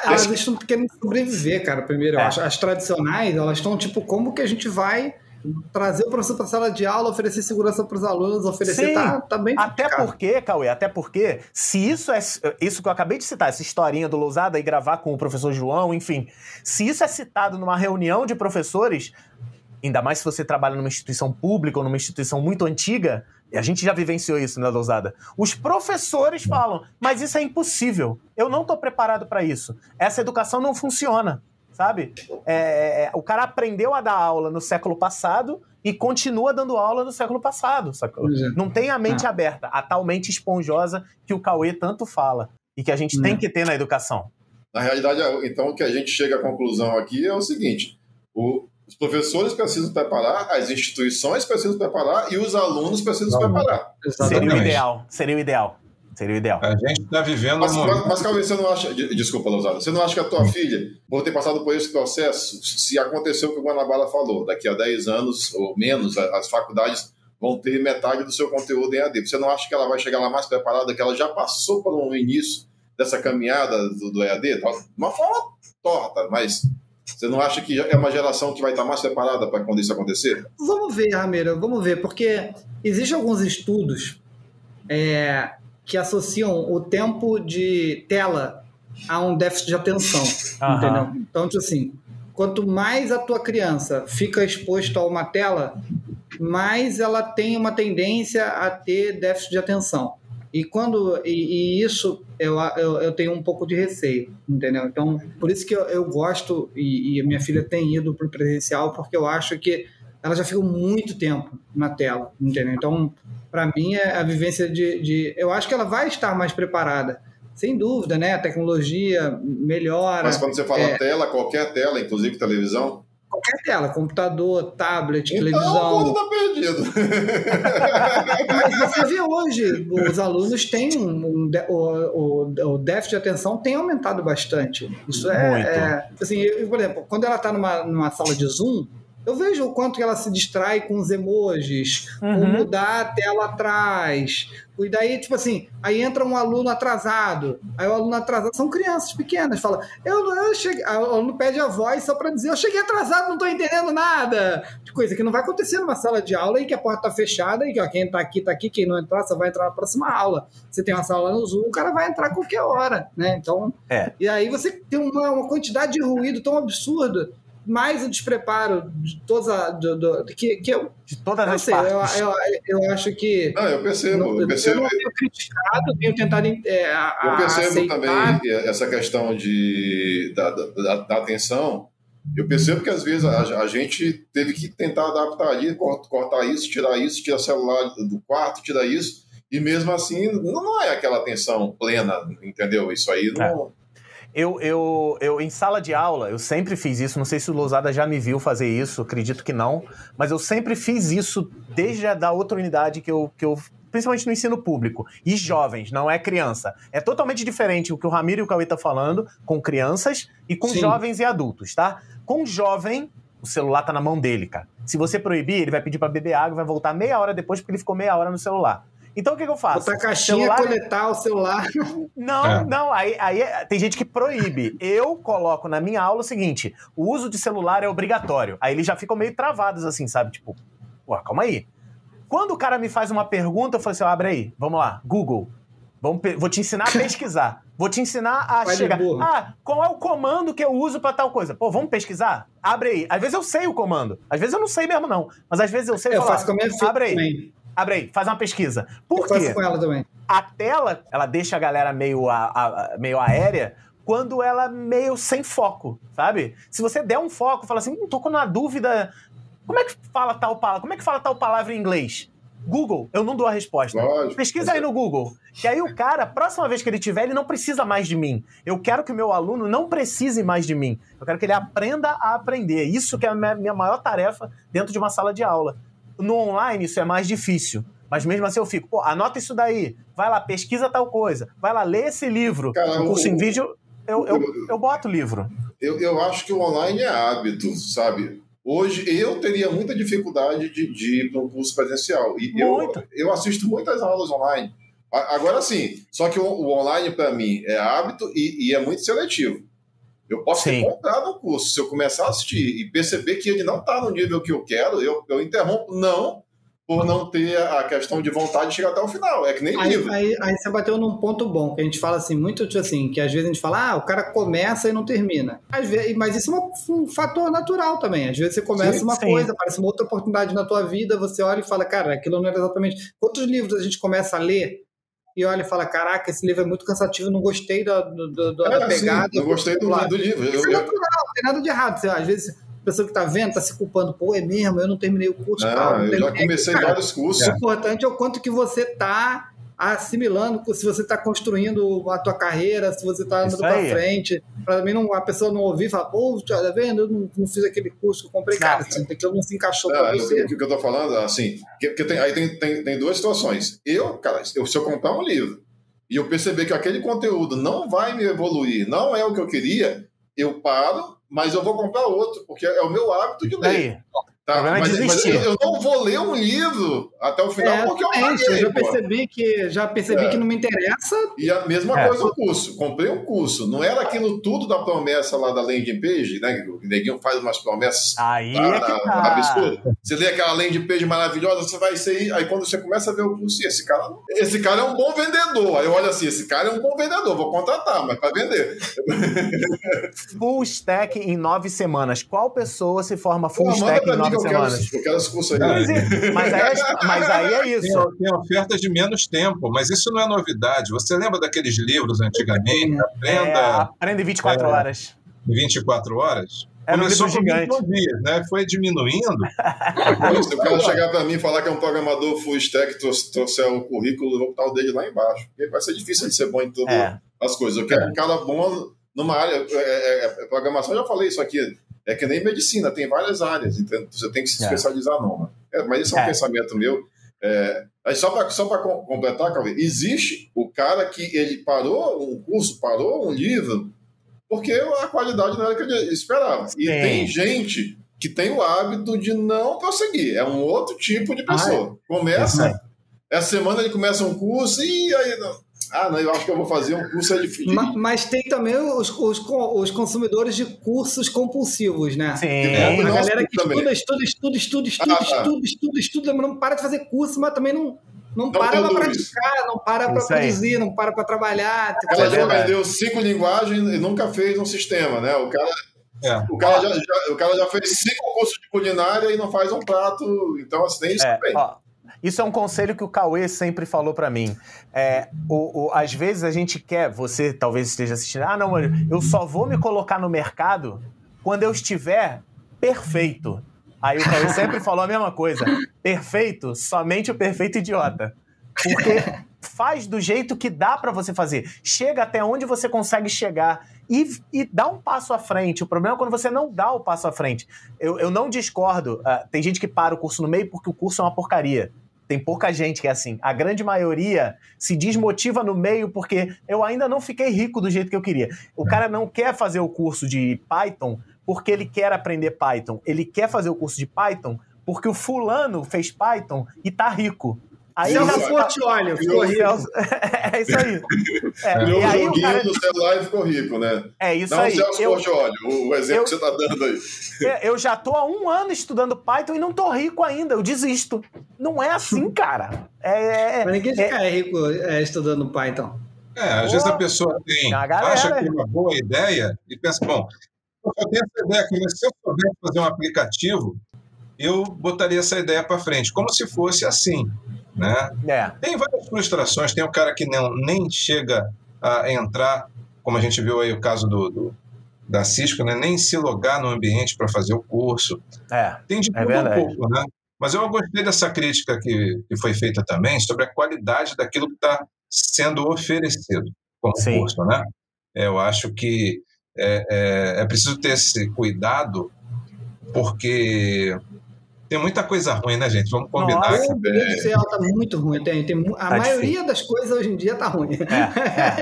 Elas estão querendo sobreviver, cara, primeiro. Eu acho. As tradicionais, elas estão tipo, como que a gente vai trazer o professor para a sala de aula, oferecer segurança para os alunos, oferecer... Tá bem complicado. Até porque, se isso que eu acabei de citar, essa historinha do Lousada e gravar com o professor João, enfim, se isso é citado numa reunião de professores, ainda mais se você trabalha numa instituição pública ou numa instituição muito antiga, e a gente já vivenciou isso, né, Lousada? Os professores falam, mas isso é impossível, eu não estou preparado para isso, essa educação não funciona. Sabe? O cara aprendeu a dar aula no século passado e continua dando aula no século passado, sacou? Não tem a mente aberta, a tal mente esponjosa que o Cauê tanto fala e que a gente tem que ter na educação. Na realidade, então, o que a gente chega à conclusão aqui é o seguinte, os professores precisam preparar, as instituições precisam preparar e os alunos precisam preparar. Seria o ideal. A gente está vivendo Mas Cauê, você não acha... Desculpa, Lousada. Você não acha que a tua filha, por ter passado por esse processo, se aconteceu o que o Guanabara falou, daqui a 10 anos ou menos, as faculdades vão ter metade do seu conteúdo em EAD. Você não acha que ela vai chegar lá mais preparada, que ela já passou por um início dessa caminhada do EAD? De uma forma torta, mas... Você não acha que é uma geração que vai estar mais preparada para quando isso acontecer? Vamos ver, Ramiro, porque existem alguns estudos que associam o tempo de tela a um déficit de atenção, entendeu? Então, tipo assim, quanto mais a tua criança fica exposta a uma tela, mais ela tem uma tendência a ter déficit de atenção. E isso eu tenho um pouco de receio, entendeu? Então, por isso que eu gosto, e a minha filha tem ido para o presencial, porque eu acho que ela já fica muito tempo na tela, entendeu? Então, para mim, a vivência eu acho que ela vai estar mais preparada, sem dúvida, né? A tecnologia melhora. Mas quando você fala tela, qualquer tela, inclusive televisão? Qualquer tela, computador, tablet, televisão. Então, tá perdido. Mas você vê hoje, os alunos têm o déficit de atenção tem aumentado bastante. Isso assim, por exemplo, quando ela está numa sala de Zoom, Eu vejo o quanto que ela se distrai com os emojis, com mudar a tela atrás. E daí, tipo assim, aí entra um aluno atrasado. Aí o aluno atrasado são crianças pequenas. Fala, eu cheguei. Aí o aluno pede a voz só para dizer, eu cheguei atrasado, não estou entendendo nada. De coisa que não vai acontecer numa sala de aula e que a porta está fechada e que ó, quem está aqui, quem não entrar, só vai entrar na próxima aula. Você tem uma sala no Zoom, o cara vai entrar a qualquer hora, né? Então, e aí você tem uma quantidade de ruído tão absurda, mais o despreparo de todas de todas as partes. Eu acho que... Não, eu percebo. Eu não tenho criticado, tenho tentado eu percebo aceitar. também essa questão da atenção. Eu percebo que às vezes a gente teve que tentar adaptar ali, cortar isso, tirar o celular do quarto, tirar isso, e mesmo assim não é aquela atenção plena, entendeu? Isso aí não... Eu, em sala de aula, eu sempre fiz isso, não sei se o Lousada já me viu fazer isso, acredito que não, mas eu sempre fiz isso desde a outra unidade que eu principalmente no ensino público, e jovens, não é criança. É totalmente diferente o que o Ramiro e o Cauê estão falando com crianças e com jovens e adultos, tá? Com jovem, o celular tá na mão dele, cara. Se você proibir, ele vai pedir pra beber água e vai voltar meia hora depois porque ele ficou meia hora no celular. Então, o que eu faço? Botar a caixinha, coletar o celular. Não. Aí tem gente que proíbe. Eu coloco na minha aula o seguinte, o uso de celular é obrigatório. Aí eles já ficam meio travados assim, sabe? Tipo, pô, calma aí. Quando o cara me faz uma pergunta, eu falo assim, abre aí, vamos lá, Google. Vou te ensinar a pesquisar. Vou te ensinar a chegar. Qual é o comando que eu uso pra tal coisa? Pô, vamos pesquisar? Abre aí. Às vezes eu sei o comando. Às vezes eu não sei mesmo, não. Mas às vezes eu sei. Eu faço com a minha filha também. Abre aí, faz uma pesquisa. Por quê? Eu faço com ela também. A tela, ela deixa a galera meio aérea quando ela meio sem foco, sabe? Se você der um foco, fala assim, tô com uma dúvida, como é que fala tal palavra em inglês? Google, eu não dou a resposta. Lógico. Pesquisa aí no Google. Que aí o cara, a próxima vez que ele tiver, ele não precisa mais de mim. Eu quero que o meu aluno não precise mais de mim. Eu quero que ele aprenda a aprender. Isso que é a minha maior tarefa dentro de uma sala de aula. No online, isso é mais difícil. Mas mesmo assim eu fico, pô, anota isso daí. Vai lá, pesquisa tal coisa. Vai lá, lê esse livro. Cara, o curso em vídeo, eu boto o livro. Eu acho que o online é hábito, sabe? Hoje eu teria muita dificuldade de ir para um curso presencial. E eu assisto muitas aulas online. Agora sim, só que o online para mim é hábito e é muito seletivo. Eu posso ter comprado um curso. Se eu começar a assistir e perceber que ele não está no nível que eu quero, eu interrompo, não por não ter a questão de vontade de chegar até o final. É que nem livro. Aí você bateu num ponto bom, que a gente fala assim, muito assim, que às vezes a gente fala, o cara começa e não termina. Às vezes, mas isso é um fator natural também. Às vezes você começa coisa, aparece uma outra oportunidade na tua vida, você olha e fala, cara, aquilo não era exatamente... Quantos livros a gente começa a ler e olha e fala, caraca, esse livro é muito cansativo, não gostei da pegada. Sim, não gostei do livro. Isso é natural, não tem nada de errado. Às vezes... A pessoa que está vendo está se culpando, pô, é mesmo, eu não terminei o curso. Eu já comecei vários cursos. O importante é o quanto que você está assimilando, se você está construindo a tua carreira, se você está andando para frente. Para mim, a pessoa não ouvir e falar, pô, tá vendo, eu não fiz aquele curso que eu comprei, cara, assim, aquilo não se encaixou para você. O que eu estou falando, assim, tem duas situações. Se eu comprar um livro e eu perceber que aquele conteúdo não vai me evoluir, não é o que eu queria, eu paro, mas eu vou comprar outro, porque é o meu hábito de ler. Tá? Mas eu não vou ler um livro até o final porque eu paguei. Eu já percebi que não me interessa. E a mesma coisa o curso. Comprei um curso. Não era aquilo tudo da promessa lá da landing page, né? O neguinho faz umas promessas absurdas. Você lê aquela landing page maravilhosa, você vai sair. Aí quando você começa a ver o curso, esse cara é um bom vendedor. Aí eu olho assim, esse cara é um bom vendedor, vou contratar, mas para vender. Full stack em 9 semanas. Qual pessoa se forma full stack em 9 semanas? Eu quero esse curso aí. Mas aí é isso. Tem ofertas de menos tempo, mas isso não é novidade. Você lembra daqueles livros antigamente? Aprenda em 24 horas. 24 horas? Era um livro gigante. Dias, né? Foi diminuindo. Se o cara chegar para mim e falar que é um programador full stack, trouxer o currículo, eu vou botar o dele lá embaixo. Porque vai ser difícil de ser bom em todas as coisas. Eu quero um cara bom numa área. Programação, eu já falei isso aqui. É que nem medicina, tem várias áreas, então você tem que se especializar numa. Mas isso é um pensamento meu. Só para completar, Cauê, existe o cara que ele parou um curso, parou um livro, porque a qualidade não era o que ele esperava. E tem gente que tem o hábito de não prosseguir. É um outro tipo de pessoa. Começa, essa semana ele começa um curso e aí... não, eu acho que eu vou fazer um curso difícil. Mas tem também os consumidores de cursos compulsivos, né? Sim. A galera que estuda, mas não para de fazer curso, mas também não para para praticar, não para para produzir, não para para trabalhar. O cara já aprendeu 5 linguagens e nunca fez um sistema, né? O cara já fez 5 cursos de culinária e não faz um prato, então assim, nem isso também. Isso é um conselho que o Cauê sempre falou pra mim. Às vezes a gente quer, você talvez esteja assistindo, não, eu só vou me colocar no mercado quando eu estiver perfeito. Aí o Cauê sempre falou a mesma coisa. Perfeito, somente o perfeito idiota. Porque faz do jeito que dá pra você fazer. Chega até onde você consegue chegar e dá um passo à frente. O problema é quando você não dá o passo à frente. Eu não discordo. Tem gente que para o curso no meio porque o curso é uma porcaria. Tem pouca gente que é assim. A grande maioria se desmotiva no meio porque eu ainda não fiquei rico do jeito que eu queria. O cara não quer fazer o curso de Python porque ele quer aprender Python. Ele quer fazer o curso de Python porque o fulano fez Python e tá rico. Aí Celso Portiolli ficou rico. É isso aí. E aí o joguinho do celular e ficou rico, né? É isso aí. Não o Celso Portiolli, o exemplo que você tá dando aí. Eu já tô há 1 ano estudando Python e não tô rico ainda. Eu desisto. Não é assim, cara. Mas ninguém fica rico estudando Python. Às vezes a pessoa acha que é uma boa ideia e pensa, bom, eu tenho essa ideia aqui, mas se eu soubesse fazer um aplicativo, eu botaria essa ideia para frente, como se fosse assim, né? Tem várias frustrações, tem um cara que nem chega a entrar, como a gente viu aí o caso da Cisco, né? Nem se logar no ambiente para fazer o curso. Tem de tudo um pouco, né? Mas eu gostei dessa crítica que foi feita também sobre a qualidade daquilo que está sendo oferecido como curso, né? Eu acho que é preciso ter esse cuidado, porque tem muita coisa ruim, né, gente? Vamos combinar. Nossa, tá muito ruim. A maioria das coisas hoje em dia tá ruim.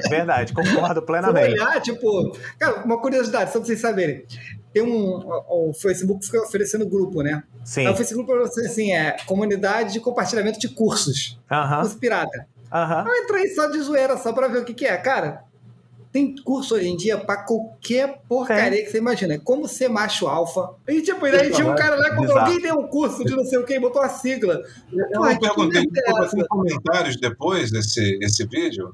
Verdade, concordo plenamente. Se olhar, cara, uma curiosidade, só pra vocês saberem. Tem o Facebook fica oferecendo grupo, né? Sim. Aí o Facebook assim, comunidade de compartilhamento de cursos. Curso pirata. Eu entrei só de zoeira, só pra ver o que é. Cara, tem curso hoje em dia pra qualquer porcaria que você imagina. É como ser macho alfa. E aí tinha um cara lá que alguém tem um curso de não sei o que e botou a sigla. Eu perguntei em comentários depois desse vídeo.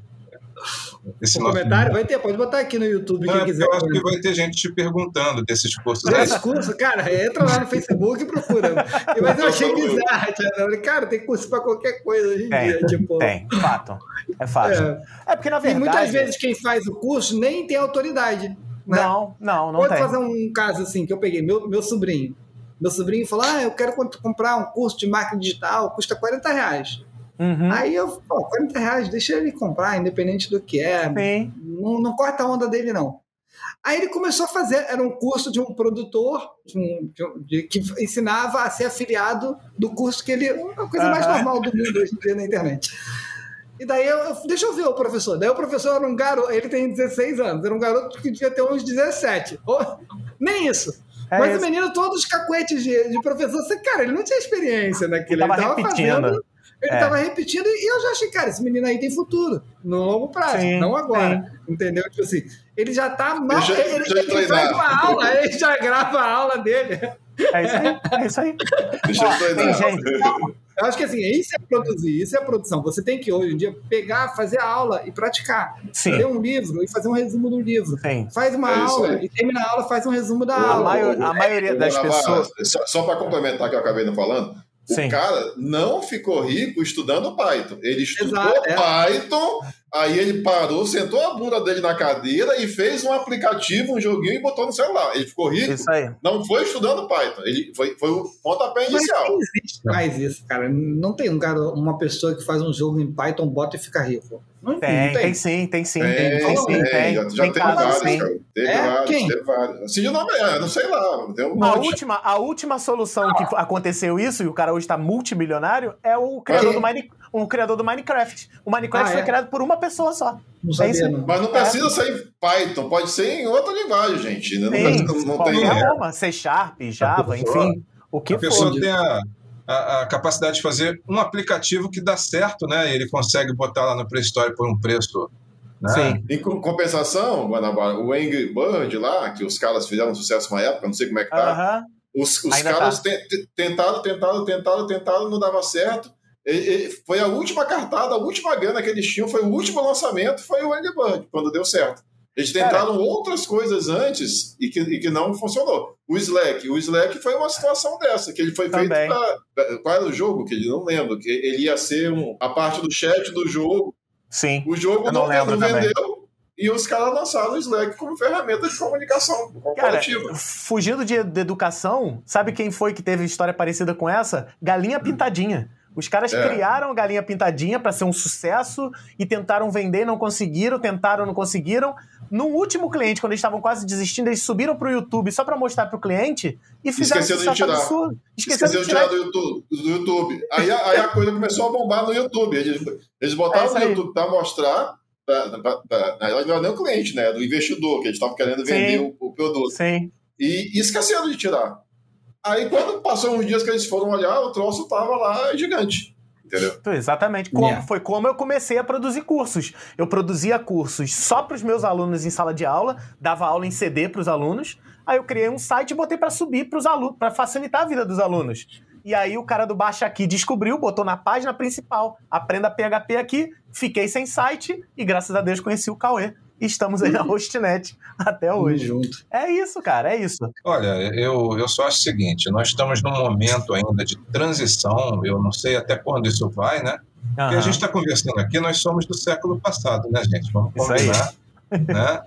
Esse comentário vai ter, pode botar aqui no YouTube quem quiser. Eu acho que vai ter gente te perguntando desses cursos. Esse curso, cara, entra lá no Facebook e procura. Mas eu achei bizarro. Cara, tem curso pra qualquer coisa hoje em dia. Tem, fato. É fato. Porque, na verdade... E muitas vezes quem faz o curso nem tem autoridade. Né? Não Pode tem. fazer um caso assim, que eu peguei, meu sobrinho. Meu sobrinho falou, eu quero comprar um curso de marketing digital, custa R$40. Aí eu, R$40, deixa ele comprar, independente do que é. Não corta a onda dele, não. Aí ele começou a fazer, era um curso de um produtor que ensinava a ser afiliado do curso que ele... Uma coisa mais normal do mundo hoje em dia na internet. E daí, deixa eu ver o professor. Daí o professor era um garoto, ele tem 16 anos, era um garoto que devia ter uns 17. Nem isso. Mas o menino, todos os cacuetes de professor, cara, ele não tinha experiência naquilo. Ele tava repetindo. Ele tava repetindo e eu já achei, cara, esse menino aí tem futuro, no longo prazo, não agora. Entendeu? Tipo assim, ele já tá mal. Ele faz uma aula, ele já grava a aula dele. É isso aí. Deixa eu treinar. Eu acho que assim, isso é produzir, isso é produção. Você tem que, hoje em dia, pegar, fazer a aula e praticar. Ler um livro e fazer um resumo do livro. Faz uma aula e termina a aula, faz um resumo da aula. A maioria das pessoas... Só para complementar o que eu acabei não falando, o cara não ficou rico estudando Python. Ele estudou Python, aí ele parou, sentou a bunda dele na cadeira e fez um aplicativo, um joguinho e botou no celular. Ele ficou rico, não foi estudando Python. Ele foi o pontapé inicial. Não existe mais isso, cara. Não tem uma pessoa que faz um jogo em Python, bota e fica rico. Não tem sim. Já teve vários, cara. Teve vários. Assim, não sei lá. A última solução que aconteceu isso, e o cara hoje está multimilionário, é o criador o criador do Minecraft. O Minecraft foi criado por uma pessoa só. Não sabia, não. Mas não precisa ser em Python, pode ser em outra linguagem, gente. Não tem forma, C#, Java, enfim, o que for. A pessoa tem a capacidade de fazer um aplicativo que dá certo, né? E ele consegue botar lá no Play Store por um preço, né? Sim. Em compensação, Guanabara, o Angry Bird lá, que os caras fizeram sucesso uma época, não sei como é que tá. Os caras tentaram, não dava certo. Foi a última cartada, a última grana que eles tinham, foi o último lançamento, foi o Angry Bird, quando deu certo. Eles tentaram outras coisas antes e que não funcionou. O Slack foi uma situação dessa, que ele foi feito para... Qual era o jogo? Que ele não lembra. Que ele ia ser a parte do chat do jogo. Sim. O jogo não vendeu e os caras lançaram o Slack como ferramenta de comunicação coletiva. Fugindo de educação, sabe quem foi que teve história parecida com essa? Galinha Pintadinha. Os caras criaram a Galinha Pintadinha para ser um sucesso e tentaram vender, não conseguiram, não conseguiram. No último cliente, quando eles estavam quase desistindo, eles subiram pro YouTube só para mostrar pro cliente e fizeram um sucesso absurdo. Esqueceram de tirar do YouTube. Aí a coisa começou a bombar no YouTube. Eles botaram no YouTube para mostrar, na verdade não é nem o cliente, né? Do investidor, que eles estavam querendo vender o produto. Sim. E esqueceram de tirar. Aí, quando passou uns dias que eles foram olhar, o troço tava lá gigante. Entendeu? Exatamente. Foi como eu comecei a produzir cursos. Eu produzia cursos só para os meus alunos em sala de aula, dava aula em CD para os alunos. Aí eu criei um site e botei para subir para os alunos, para facilitar a vida dos alunos. E aí o cara do Baixa Aqui descobriu, botou na página principal, aprenda PHP aqui, fiquei sem site e graças a Deus conheci o Cauê. E estamos aí na Hostnet até hoje. Junto. É isso, cara, é isso. Olha, eu só acho o seguinte, nós estamos num momento ainda de transição, eu não sei até quando isso vai, né? Porque a gente está conversando aqui, nós somos do século passado, né, gente? Vamos combinar, né?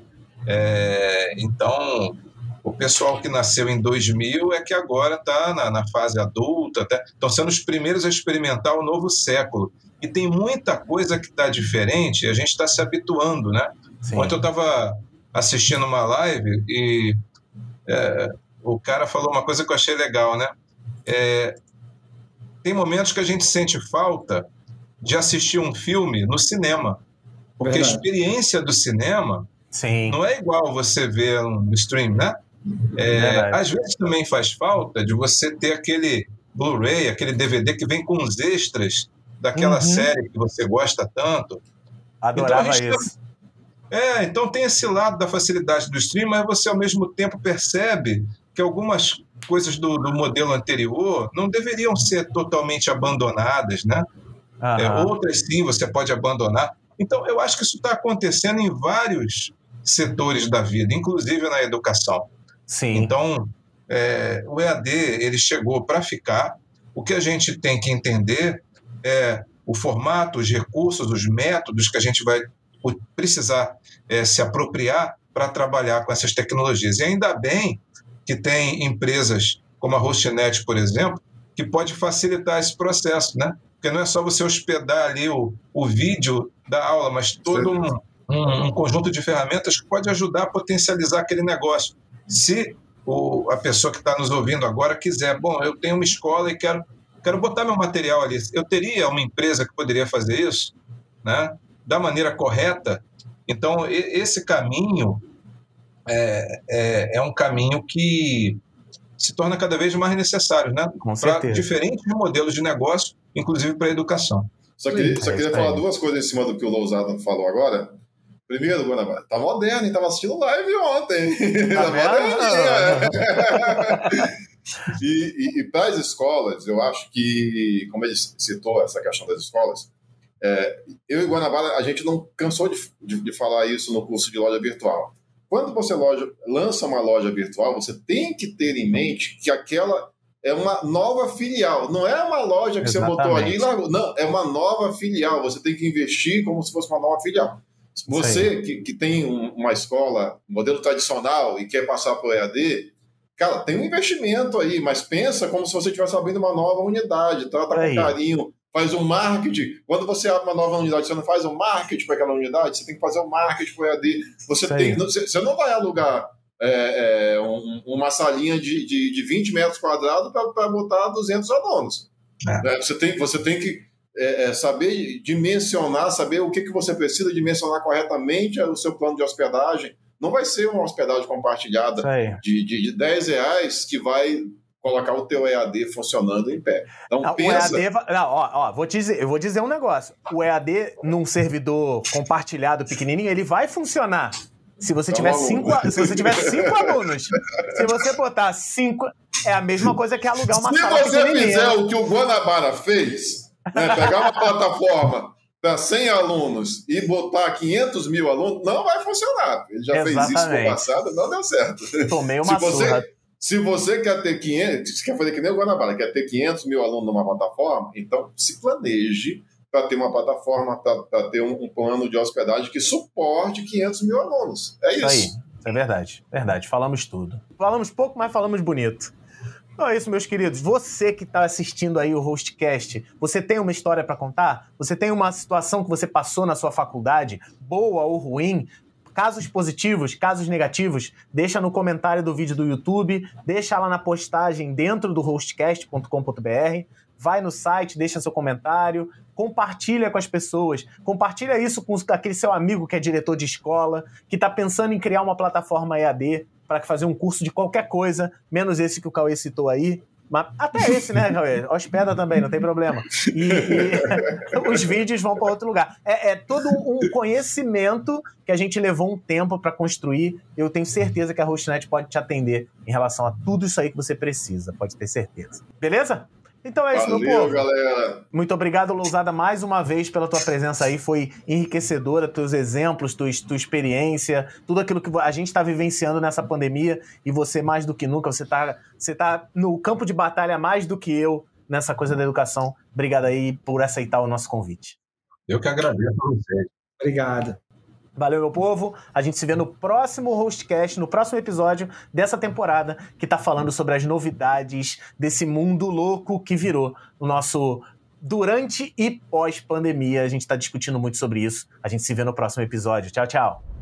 Então, o pessoal que nasceu em 2000 é que agora está na fase adulta, estão sendo os primeiros a experimentar o novo século. E tem muita coisa que está diferente e a gente está se habituando, né? Sim. Ontem eu estava assistindo uma live e o cara falou uma coisa que eu achei legal, né? Tem momentos que a gente sente falta de assistir um filme no cinema, porque a experiência do cinema não é igual você ver um stream, né? Às vezes também faz falta de você ter aquele Blu-ray, aquele DVD que vem com os extras daquela série que você gosta tanto. Adorava isso. Então tem esse lado da facilidade do stream, mas você ao mesmo tempo percebe que algumas coisas do modelo anterior não deveriam ser totalmente abandonadas, né? Outras sim você pode abandonar. Então eu acho que isso está acontecendo em vários setores da vida, inclusive na educação. Sim. Então o EAD ele chegou para ficar. O que a gente tem que entender é o formato, os recursos, os métodos que a gente vai precisar se apropriar para trabalhar com essas tecnologias. E ainda bem que tem empresas como a Hostnet, por exemplo, que pode facilitar esse processo, né? Porque não é só você hospedar ali o vídeo da aula, mas todo um conjunto de ferramentas que pode ajudar a potencializar aquele negócio. Se a pessoa que está nos ouvindo agora quiser, eu tenho uma escola e quero botar meu material ali, eu teria uma empresa que poderia fazer isso, né? Da maneira correta. Então, esse caminho é um caminho que se torna cada vez mais necessário, né? Para diferentes modelos de negócio, inclusive para a educação. Só queria falar duas coisas em cima do que o Lousada falou agora. Primeiro, Guanabara, tá moderno, hein? Tava assistindo live ontem. Tá moderno. E para as escolas, eu acho que, como ele citou essa questão das escolas, eu e Guanabara, a gente não cansou de falar isso no curso de loja virtual. Quando você lança uma loja virtual, você tem que ter em mente que aquela é uma nova filial. Não é uma loja que você botou ali e largou. Não, é uma nova filial. Você tem que investir como se fosse uma nova filial. Você que tem uma escola, modelo tradicional, e quer passar para o EAD, cara, tem um investimento aí, mas pensa como se você estivesse abrindo uma nova unidade, trata com carinho, faz um marketing. Quando você abre uma nova unidade, você não faz um marketing para aquela unidade, você tem que fazer um marketing para o EAD. Você não vai alugar uma salinha de 20 metros quadrados para botar 200 alunos. Você tem que saber dimensionar, saber o que você precisa dimensionar corretamente o seu plano de hospedagem. Não vai ser uma hospedagem compartilhada de R$10 que vai colocar o teu EAD funcionando em pé. Então, pensa... O EAD, eu vou dizer um negócio. O EAD, num servidor compartilhado pequenininho, ele vai funcionar. Se você tiver 5 alunos, se você botar 5, é a mesma coisa que alugar uma sala pequenininha. Se você fizer o que o Guanabara fez, né, pegar uma plataforma para 100 alunos e botar 500 mil alunos, não vai funcionar. Ele já fez isso no passado, não deu certo. Tomei uma surra. Se você quer ter 500, você quer fazer que nem o Guanabara, quer ter 500 mil alunos numa plataforma, então se planeje para ter uma plataforma, para ter um plano de hospedagem que suporte 500 mil alunos. É isso. Isso é verdade. Verdade. Falamos tudo. Falamos pouco, mas falamos bonito. Então é isso, meus queridos. Você que está assistindo aí o Hostcast, você tem uma história para contar? Você tem uma situação que você passou na sua faculdade, boa ou ruim? Casos positivos, casos negativos, deixa no comentário do vídeo do YouTube, deixa lá na postagem dentro do hostcast.com.br, vai no site, deixa seu comentário, compartilha com as pessoas, compartilha isso com aquele seu amigo que é diretor de escola, que está pensando em criar uma plataforma EAD para fazer um curso de qualquer coisa, menos esse que o Cauê citou aí. Mas até esse, né, Cauê? Hospeda também, não tem problema. E os vídeos vão para outro lugar. É todo um conhecimento que a gente levou um tempo para construir. Eu tenho certeza que a Hostnet pode te atender em relação a tudo isso aí que você precisa. Pode ter certeza. Beleza? Então é isso, meu povo. Galera. Muito obrigado, Lousada, mais uma vez pela tua presença aí. Foi enriquecedora, teus exemplos, tua experiência, tudo aquilo que a gente está vivenciando nessa pandemia. E você, mais do que nunca, você tá no campo de batalha mais do que eu nessa coisa da educação. Obrigado aí por aceitar o nosso convite. Eu que agradeço a vocês. Obrigado. Valeu, meu povo. A gente se vê no próximo Hostcast, no próximo episódio dessa temporada, que tá falando sobre as novidades desse mundo louco que virou o nosso durante e pós-pandemia. A gente tá discutindo muito sobre isso. A gente se vê no próximo episódio. Tchau, tchau.